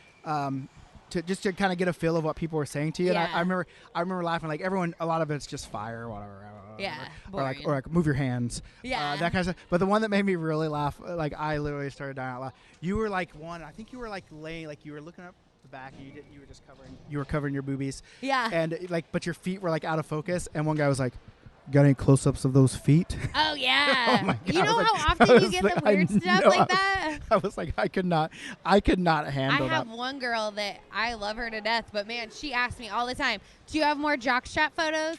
just to kind of get a feel of what people were saying to you. Yeah. And I remember laughing like everyone. A lot of it's just fire or whatever. Yeah. Or like move your hands. Yeah. That kind of stuff. But the one that made me really laugh, like I literally started dying out loud. You were like one. I think you were like laying, like you were looking up the back. And you were just covering your boobies. Yeah. And like, but your feet were like out of focus. And one guy was like, "Got any close-ups of those feet?" Oh yeah. Oh my God. You know I was how like- often you get the weird stuff know, like that? I was like, I could not handle I have that. one girl that I love her to death, but man, she asks me all the time, "Do you have more jockstrap photos,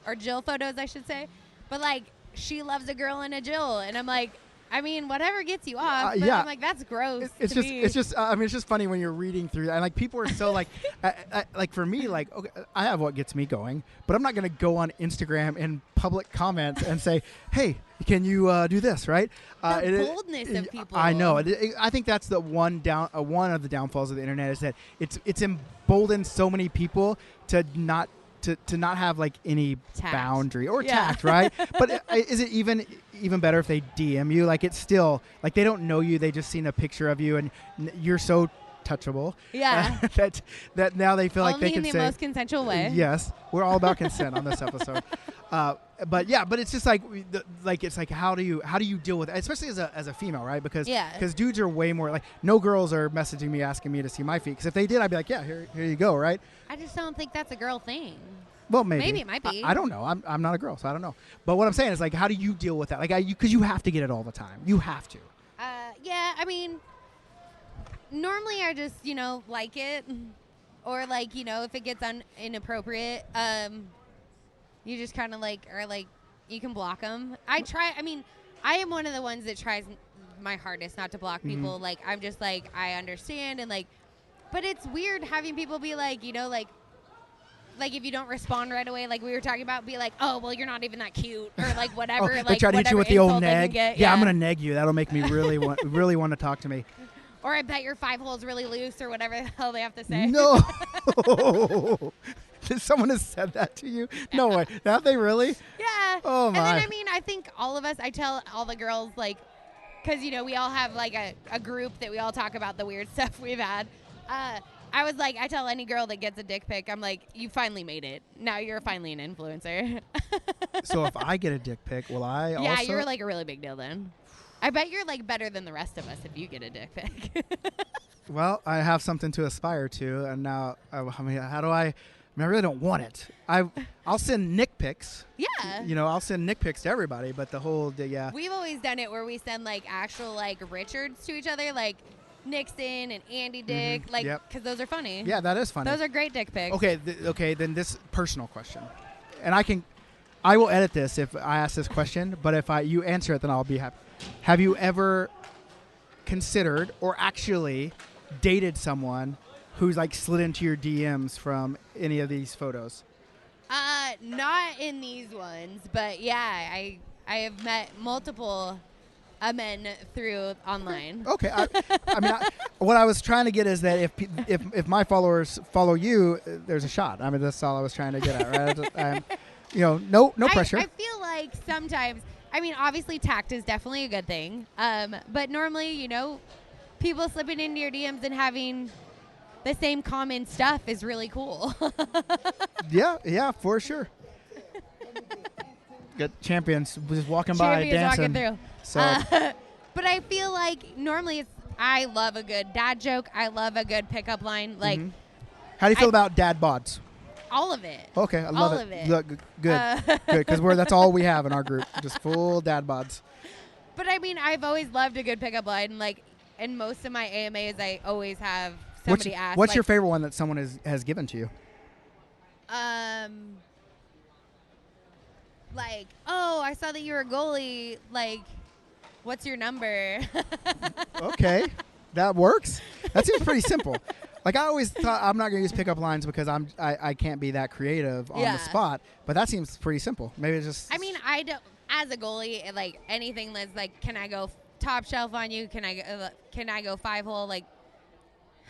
or Jill photos, I should say?" But like, she loves a girl in a Jill, and I'm like, I mean, whatever gets you off. But yeah. I'm like, that's gross. It's to just, me. it's just. I mean, it's just funny when you're reading through that, and like people are so like, like for me, like, okay, I have what gets me going, but I'm not gonna go on Instagram in public comments and say, "Hey, can you do this?" Right? The boldness of people. I know. I think that's the one of the downfalls of the internet is that it's emboldened so many people to not have like any tact. boundary or tact, right? But is it even better if they DM you? Like it's still like they don't know you; they just seen a picture of you, and you're so touchable. Yeah. that now they feel like Only they can in say the most consensual way. Yes, we're all about consent on this episode. But it's just like it's like how do you deal with it, especially as a female, right? Because dudes are way more like no girls are messaging me asking me to see my feet. Because if they did, I'd be like, yeah, here you go, right? I just don't think that's a girl thing. Well, maybe. Maybe it might be. I don't know. I'm not a girl, so I don't know. But what I'm saying is like, how do you deal with that? Like, because you have to get it all the time. You have to. Yeah, I mean, normally I just like it, or like if it gets inappropriate, you just kind of you can block them. I am one of the ones that tries my hardest not to block people. Mm-hmm. Like I'm just like I understand and like, but it's weird having people be like like if you don't respond right away, like we were talking about, be like, oh well, you're not even that cute, or like whatever. They like try to hit you whatever with the old insult they can neg. get, Yeah, I'm gonna neg you. That'll make me really want to talk to me. Or I bet your 5 hole's really loose, or whatever the hell they have to say. No. Someone has said that to you? No way. Have they really? Yeah. Oh, my. And then, I think all of us, I tell all the girls, like, because, we all have, like, a group that we all talk about the weird stuff we've had. I was like, I tell any girl that gets a dick pic, I'm like, you finally made it. Now you're finally an influencer. So if I get a dick pic, will I also? Yeah, you're, like, a really big deal then. I bet you're, like, better than the rest of us if you get a dick pic. Well, I have something to aspire to, and now, how do I really don't want it. I'll send Nick pics. Yeah. I'll send Nick pics to everybody, but the whole, yeah. We've always done it where we send, like, actual, like, Richards to each other, like, Nixon and Andy Dick, like, because those are funny. Yeah, that is funny. Those are great dick pics. Okay, then this personal question, and I will edit this if I ask this question, but if you answer it, then I'll be happy. Have you ever considered or actually dated someone who's like slid into your DMs from any of these photos? Not in these ones, but yeah, I have met multiple men through online. Okay, what I was trying to get is that if my followers follow you, there's a shot. I mean, that's all I was trying to get at, right? No pressure. I feel like sometimes, obviously tact is definitely a good thing, but normally, people slipping into your DMs and having the same common stuff is really cool. Yeah, for sure. Good champions just walking by, dancing. Walking through. So, but I feel like normally I love a good dad joke. I love a good pickup line. Like, how do you feel about dad bods? All of it. Okay, I love all it. Of it. Look, good, because that's all we have in our group, just full dad bods. But I've always loved a good pickup line. Like, in most of my AMAs, I always have somebody ask. What's your favorite one that someone has given to you? Like, oh, I saw that you were a goalie. Like, what's your number? Okay, that works. That seems pretty simple. Like, I always thought I'm not going to use pickup lines because I can't be that creative on the spot. But that seems pretty simple. Maybe it's just. I don't. As a goalie, like anything that's like, can I go top shelf on you? Can I go 5-hole? Like,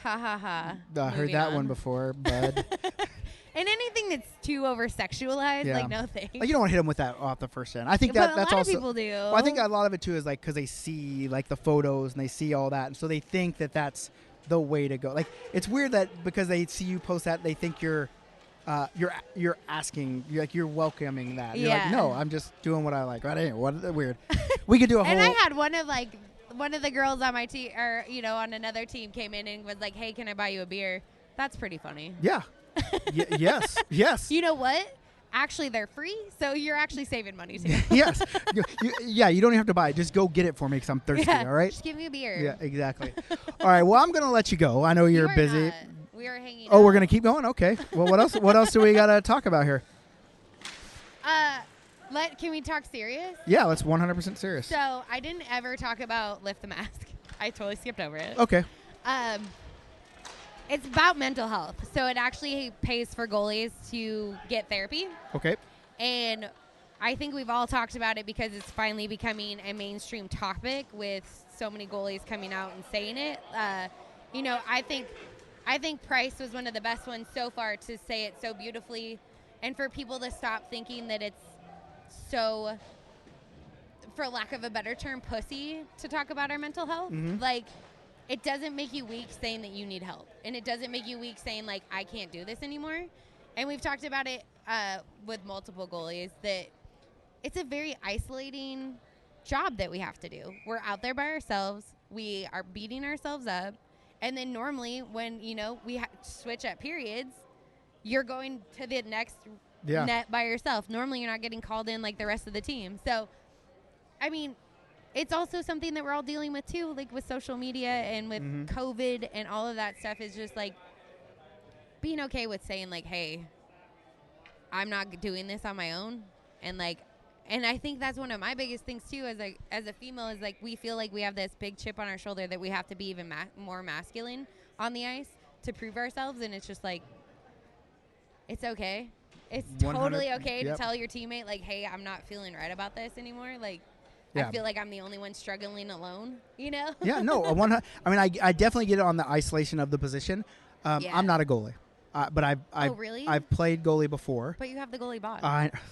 ha ha ha. I heard that one before, bud. And anything that's too over sexualized, like, no thanks. Like, you don't want to hit them with that off the first end. I think that's also. A lot of people do. Well, I think a lot of it too is like because they see like the photos and they see all that, and so they think that that's the way to go. Like, it's weird that because they see you post that, they think you're asking, you're welcoming that. You're like, no, I'm just doing what I like. Right? Anyway, what weird. We could do a whole. And I had one of the girls on my team, or on another team, came in and was like, "Hey, can I buy you a beer?" That's pretty funny. Yeah. Yes. You know what? Actually, they're free, so you're actually saving money too. Yes. You don't even have to buy it. Just go get it for me because I'm thirsty. All right. Just give me a beer. Yeah, exactly. All right. Well, I'm gonna let you go. I know you're busy. Not. We are hanging. Oh, we're gonna keep going. Okay. Well, what else? What else do we gotta talk about here? Can we talk serious? Yeah, let's 100% serious. So I didn't ever talk about Lift the Mask. I totally skipped over it. Okay. It's about mental health. So it actually pays for goalies to get therapy. Okay. And I think we've all talked about it because it's finally becoming a mainstream topic with so many goalies coming out and saying it. I think Price was one of the best ones so far to say it so beautifully, and for people to stop thinking that it's so, for lack of a better term, pussy to talk about our mental health. Mm-hmm. Like, it doesn't make you weak saying that you need help, and it doesn't make you weak saying, like, I can't do this anymore. And we've talked about it with multiple goalies that it's a very isolating job that we have to do. We're out there by ourselves. We are beating ourselves up. And then normally when, we switch at periods, you're going to the next net by yourself. Normally you're not getting called in like the rest of the team. So, it's also something that we're all dealing with too, like with social media and with COVID and all of that stuff is just like being okay with saying like, hey, I'm not doing this on my own. And I think that's one of my biggest things too as a female is like we feel like we have this big chip on our shoulder that we have to be even more masculine on the ice to prove ourselves. And it's just like, it's okay. It's totally okay to tell your teammate like, hey, I'm not feeling right about this anymore. Like, I feel like I'm the only one struggling alone, Yeah, no. I definitely get it on the isolation of the position. I'm not a goalie. But I've really? I've played goalie before. But you have the goalie bod.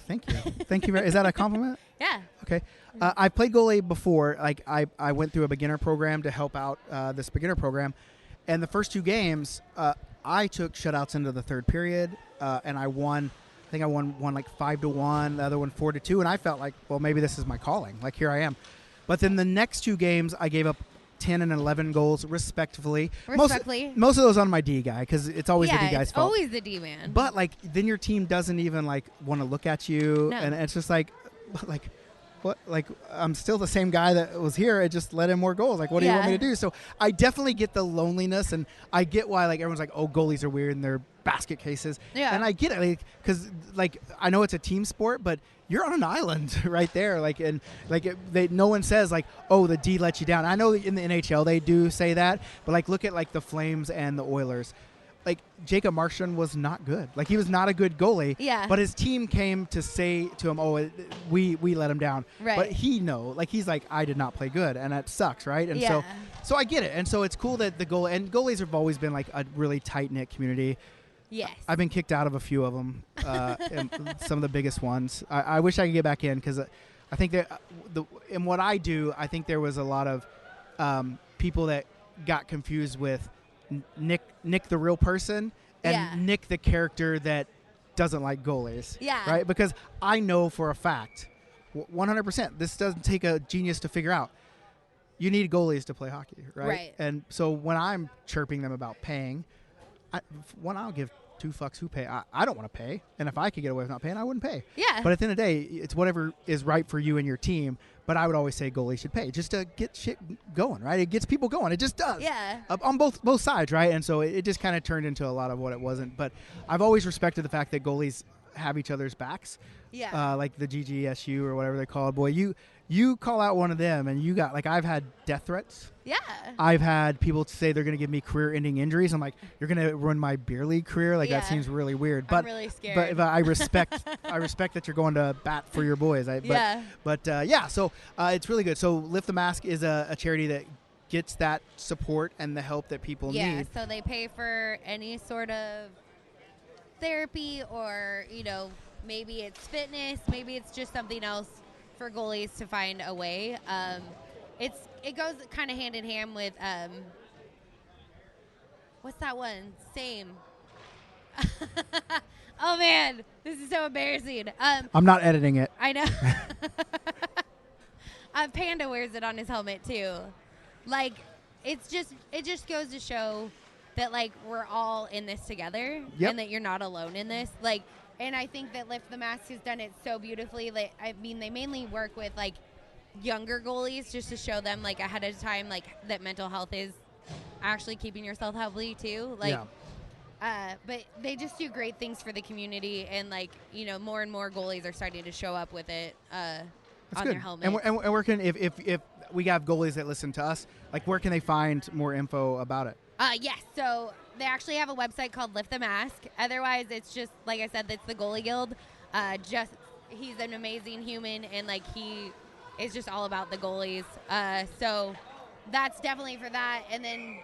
Thank you. Thank you. Is that a compliment? Yeah. Okay. I've played goalie before. Like I went through a beginner program to help out this beginner program, and the first 2 games I took shutouts into the third period, and I won. I think I won like 5-1, the other one 4-2, and I felt like, well, maybe this is my calling. Like here I am. But then the next 2 games I gave up 10 and 11 goals respectively. Most of those on my D guy because it's always the D guy's fault. Always the D man. But like then your team doesn't even like want to look at you, No. and it's just like what? Like I'm still the same guy that was here. I just let in more goals. Like what do you want me to do? So I definitely get the loneliness, and I get why like everyone's like, oh, goalies are weird and they're basket cases. Yeah. And I get it because like I know it's a team sport, but you're on an island right there. Like and like no one says like, oh, the D let you down. I know in the NHL they do say that, but like look at like the Flames and the Oilers. Like Jacob Marchand was not good. Like he was not a good goalie. Yeah. But his team came to say to him, "Oh, we let him down." Right. But like he's like, I did not play good, and that sucks, right? And so I get it. And so it's cool that the goalies have always been like a really tight knit community. Yes. I've been kicked out of a few of them, some of the biggest ones. I wish I could get back in because I think that in what I do, I think there was a lot of people that got confused with Nick the real person and Nick the character that doesn't like goalies. Yeah. Right? Because I know for a fact, 100%, this doesn't take a genius to figure out. You need goalies to play hockey, right? Right. And so when I'm chirping them about paying, I'll give 2 fucks who pay. I don't want to pay, and if I could get away with not paying, I wouldn't pay. Yeah. But at the end of the day, it's whatever is right for you and your team. But I would always say goalies should pay just to get shit going, right? It gets people going. It just does. Yeah. On both sides, right? And so it just kind of turned into a lot of what it wasn't. But I've always respected the fact that goalies have each other's backs. Yeah. Like the GGSU or whatever they're called. Boy, you call out one of them, and you got like I've had death threats. Yeah. I've had people say they're going to give me career-ending injuries. I'm like, you're going to ruin my beer league career? Like that seems really weird. But I'm really scared. But I respect that you're going to bat for your boys. So it's really good. So Lift the Mask is a charity that gets that support and the help that people need. Yeah. So they pay for any sort of therapy, or maybe it's fitness, maybe it's just something else for goalies to find a way. It goes kind of hand in hand with what's that one? Same. Oh man, this is so embarrassing. I'm not editing it. I know. Panda wears it on his helmet too. Like it just goes to show that like we're all in this together, and that you're not alone in this. Like, and I think that Lift the Mask has done it so beautifully. Like, I mean, they mainly work with like younger goalies just to show them like ahead of time like that mental health is actually keeping yourself healthy too. Like, but they just do great things for the community, and like more and more goalies are starting to show up with it on their helmets. And where can if we have goalies that listen to us, like where can they find more info about it? Yes. So they actually have a website called Lift the Mask. Otherwise, it's just, like I said, it's the Goalie Guild. He's an amazing human, and, like, he is just all about the goalies. So that's definitely for that. And then,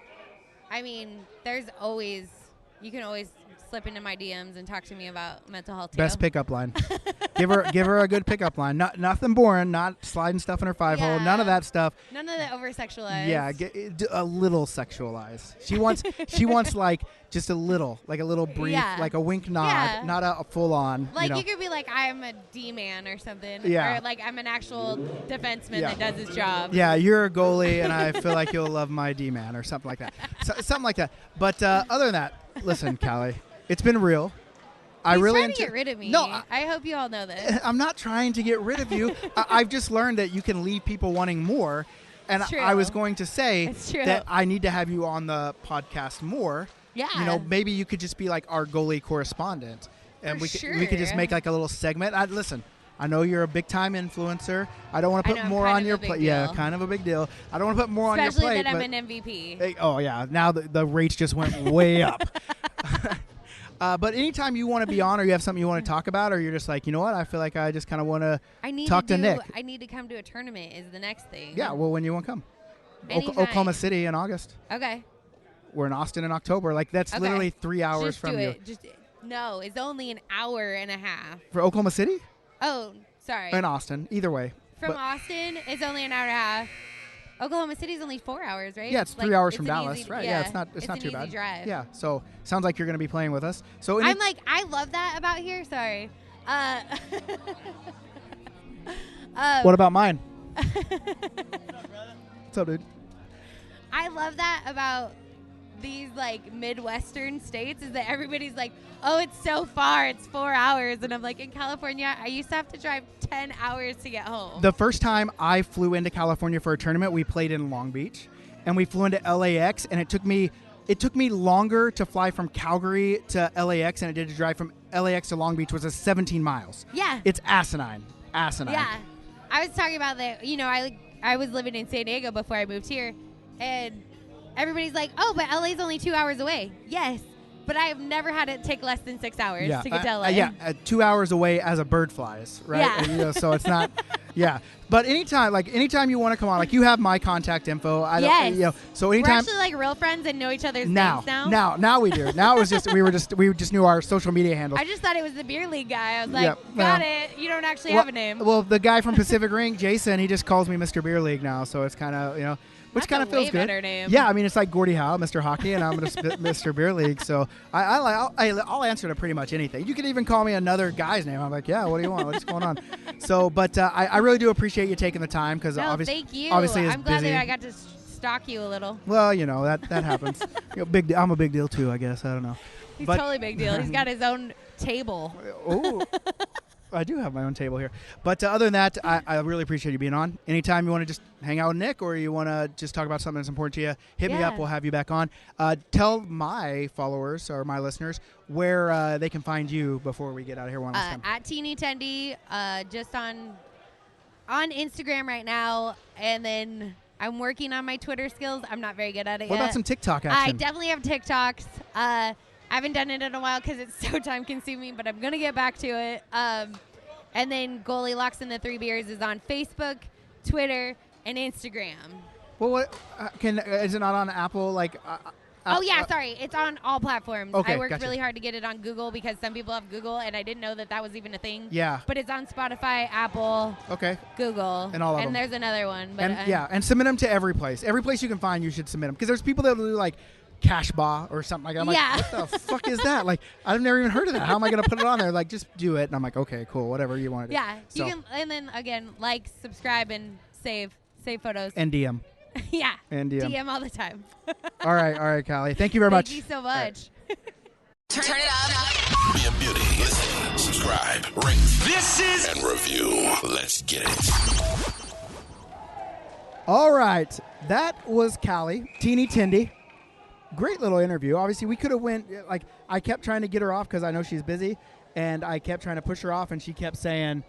I mean, you can always slip into my DMs and talk to me about mental health, too. Best pickup line. give her a good pickup line. Nothing boring. Not sliding stuff in her 5-hole. None of that stuff. None of the over sexualized. Yeah, a little sexualized. She wants like just a little brief, like a wink nod, not a full on. Like you could be like, I'm a D man or something. Yeah. Or like I'm an actual defenseman that does his job. Yeah, you're a goalie, and I feel like you'll love my D man or something like that. Something like that. But other than that, listen, Callie, it's been real. He's trying to get rid of me. No, I hope you all know this. I'm not trying to get rid of you. I've just learned that you can leave people wanting more. And I was going to say that I need to have you on the podcast more. Yeah. Maybe you could just be like our goalie correspondent. And we could just make like a little segment. Listen, I know you're a big time influencer. I don't want to put more on your plate. Yeah, kind of a big deal. I don't want to put more on your plate. Especially that I'm an MVP. Hey, oh, yeah. Now the rates just went way up. But anytime you want to be on, or you have something you want to talk about, or you're just like, you know what, I feel like I just kind of want to talk to Nick. I need to come to a tournament is the next thing. Yeah, well, when you want to come? Anytime. Oklahoma City in August. Okay. we're in Austin in October. Like that's Okay. literally 3 hours Just from do you. it. No, it's only an hour and a half. For Oklahoma City Oh, sorry. or in Austin, either way. From But- Austin, it's only an hour and a half. Oklahoma City's only 4 hours, right? Yeah, it's 3 Like, hours it's from an Dallas, easy- right? Yeah, it's not an too easy bad. Drive. Yeah, so sounds like you're going to be playing with us. So I'm like, I love that about here. Sorry. what about mine? What's up, dude? I love that about these like Midwestern states is that everybody's like, oh, it's so far, it's 4 hours, and I'm like, in California, I used to have to drive 10 hours to get home. The first time I flew into California for a tournament, we played in Long Beach, and we flew into LAX, and it took me longer to fly from Calgary to LAX than it did to drive from LAX to Long Beach, which is 17 miles. Yeah. It's asinine. Yeah, I was talking about that. You know, I was living in San Diego before I moved here, and everybody's like, "Oh, but LA's only 2 hours away." Yes, but I have never had it take less than 6 hours to get to LA. 2 hours away as a bird flies, right? Yeah. And, you know, so it's not. Yeah, but anytime you want to come on, like you have my contact info. Yes. You know, so We're anytime. actually like real friends and know each other's Now names now. we do. Now it was just we just knew our social media handles. I just thought it was the beer league guy. I was like, Yeah, got well- it. You don't actually have a name. Well, the guy from Pacific Ring, Jason, he just calls me Mr. Beer League now, so it's kind of which That's kind a of feels way good. better name. Yeah, I mean it's like Gordie Howe, Mr. Hockey, and I'm just Mr. Beer League. So I'll answer to pretty much anything. You could even call me another guy's name. I'm like, yeah, what do you want? What's going on? So, but I really do appreciate you taking the time because No, obviously, thank you. obviously it's I'm glad busy. that I got to stalk you a little. Well, that happens. I'm a big deal too, I guess. I don't know. He's But- totally big deal. He's got his own table. Oh, I do have my own table here. But other than that, I really appreciate you being on. Anytime you want to just hang out with Nick or you want to just talk about something that's important to you, hit me up. Yeah. We'll have you back on. Tell my followers or my listeners where they can find you before we get out of here one last time. At Teeny Tendy, just on Instagram right now, and then I'm working on my Twitter skills. I'm not very good at it What yet. about some TikTok I action? definitely have TikToks. I haven't done it in a while because it's so time consuming, but I'm gonna get back to it. And then Goalie Locks and the Three Beers is on Facebook, Twitter, and Instagram. Well, what is it not on Apple? Oh yeah, sorry. It's on all platforms. Okay, I worked gotcha. really hard to get it on Google because some people have Google, and I didn't know that was even a thing. Yeah. But it's on Spotify, Apple, Okay. Google, And all of them. And there's another one. But And submit them to every place. Every place you can find, you should submit them. Because there's people that will do like Cashbaw or something like that. I'm Yeah. like, what the fuck is that? Like, I've never even heard of that. How am I going to put it on there? Like, just do it. And I'm like, okay, cool, whatever you want to do. yeah, So, you can. And then again, like, subscribe, and save photos. and DM. yeah. And DM. DM all the time. All right, Callie. Thank you very much. Thank you so much. Turn it up. Be a beauty. Listen, subscribe, rate, This is and review. Let's get it. All right, that was Callie, Teeny Tindy. Great little interview. Obviously, we could have went, like, I kept trying to get her off because I know she's busy, and I kept trying to push her off, and she kept saying,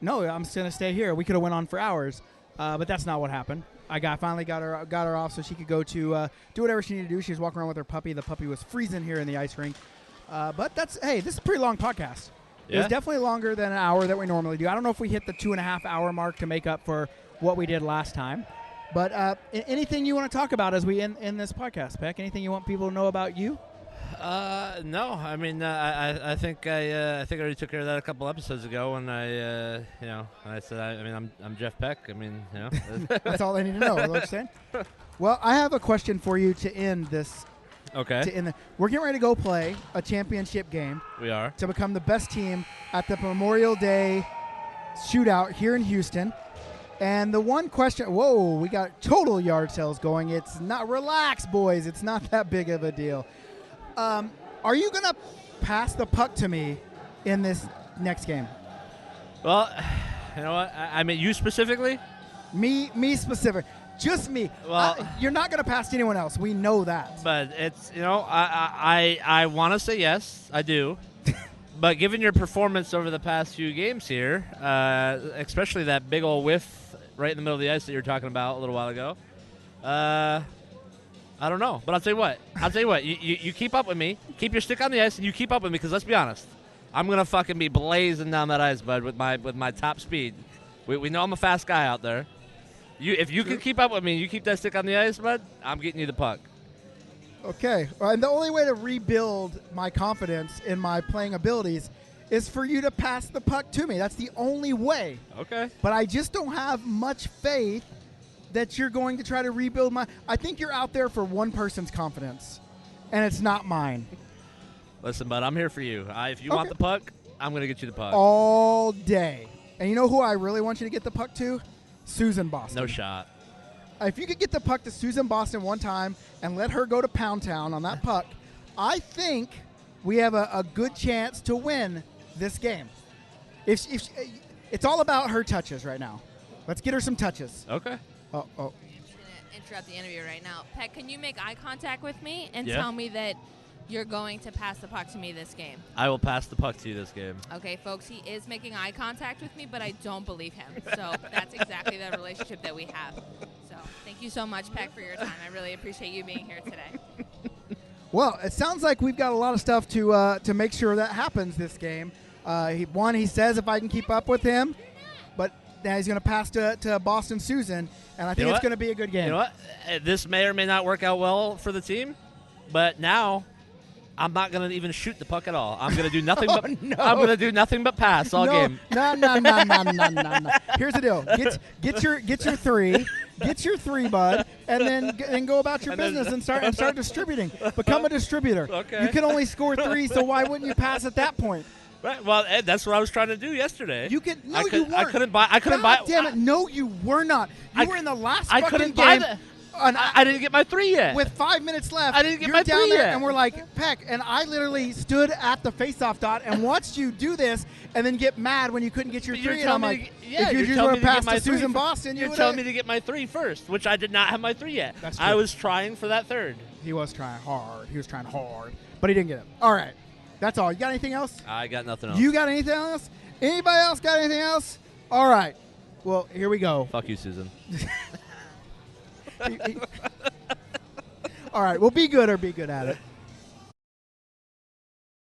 no, I'm just going to stay here. We could have went on for hours, but that's not what happened. I finally got her off so she could go to do whatever she needed to do. She was walking around with her puppy. The puppy was freezing here in the ice rink. But this is a pretty long podcast. It was Yeah. definitely longer than an hour that we normally do. I don't know if we hit the 2.5 hour mark to make up for what we did last time. But anything you want to talk about as we end this podcast, Peck? Anything you want people to know about you? No. I mean, I think I already took care of that a couple episodes ago when I said I'm Jeff Peck. I mean, That's all they need to know. Is what you're saying? Well, I have a question for you to end this. Okay. We're getting ready to go play a championship game We are. to become the best team at the Memorial Day Shootout here in Houston. And the one question, whoa, we got total yard sales going. It's not, relax, boys. It's not that big of a deal. Are you going to pass the puck to me in this next game? Well, you know what? I mean, you specifically? Me specific. Just me. Well- You're not going to pass to anyone else. We know that. But it's, I want to say yes, I do. But given your performance over the past few games here, especially that big old whiff right in the middle of the ice that you were talking about a little while ago, I don't know. But I'll tell you what. You keep up with me. Keep your stick on the ice, and you keep up with me because let's be honest. I'm going to fucking be blazing down that ice, bud, with my top speed. We know I'm a fast guy out there. If you can keep up with me, you keep that stick on the ice, bud, I'm getting you the puck. Okay. And the only way to rebuild my confidence in my playing abilities is for you to pass the puck to me. That's the only way. Okay. But I just don't have much faith that you're going to try to rebuild my. I think you're out there for one person's confidence, and it's not mine. Listen, bud, I'm here for you. If you Okay. want the puck, I'm going to get you the puck. All day. And you know who I really want you to get the puck to? Susan Boston. No shot. If you could get the puck to Susan Boston one time and let her go to Pound Town on that puck, I think we have a good chance to win this game. If it's all about her touches right now. Let's get her some touches. Okay. Oh. I'm just going to interrupt the interview right now. Pet, can you make eye contact with me and Yeah. tell me that you're going to pass the puck to me this game? I will pass the puck to you this game. Okay, folks, he is making eye contact with me, but I don't believe him. So that's exactly the relationship that we have. So thank you so much, Peck, for your time. I really appreciate you being here today. Well, it sounds like we've got a lot of stuff to make sure that happens this game. He says if I can keep up with him, but now he's going to pass to Boston Susan, and I think it's going to be a good game. You know what? This may or may not work out well for the team, but now I'm not going to even shoot the puck at all. I'm going to do nothing but I'm going to do nothing but pass all game. No. Here's the deal. Get your three. Get your three, bud, and then go about your business and start distributing. Become a distributor. Okay. You can only score 3, so why wouldn't you pass at that point? Right. Well, Ed, that's what I was trying to do yesterday. You could. No, I you weren't. I couldn't buy. I couldn't buy. Damn it! No, you were not. You I were in the last I fucking couldn't game. buy I didn't get my 3 yet. With 5 minutes left, I didn't get you're my down 3 there, yet. and we're like, Peck, and I literally stood at the face-off dot and watched you do this, and then get mad when you couldn't get your You're 3. And I'm telling like, me to, yeah, if you you're just telling would me have to get passed my to 3 Susan fir- Boston, You're telling me to get my 3 first, which I did not have my 3 yet. That's true. I was trying for that third. He was trying hard. He was trying hard, but he didn't get it. All right, that's all. You got anything else? I got nothing else. You got anything else? Anybody else got anything else? All right. Well, here we go. Fuck you, Susan. All right. Well, be good or be good at it.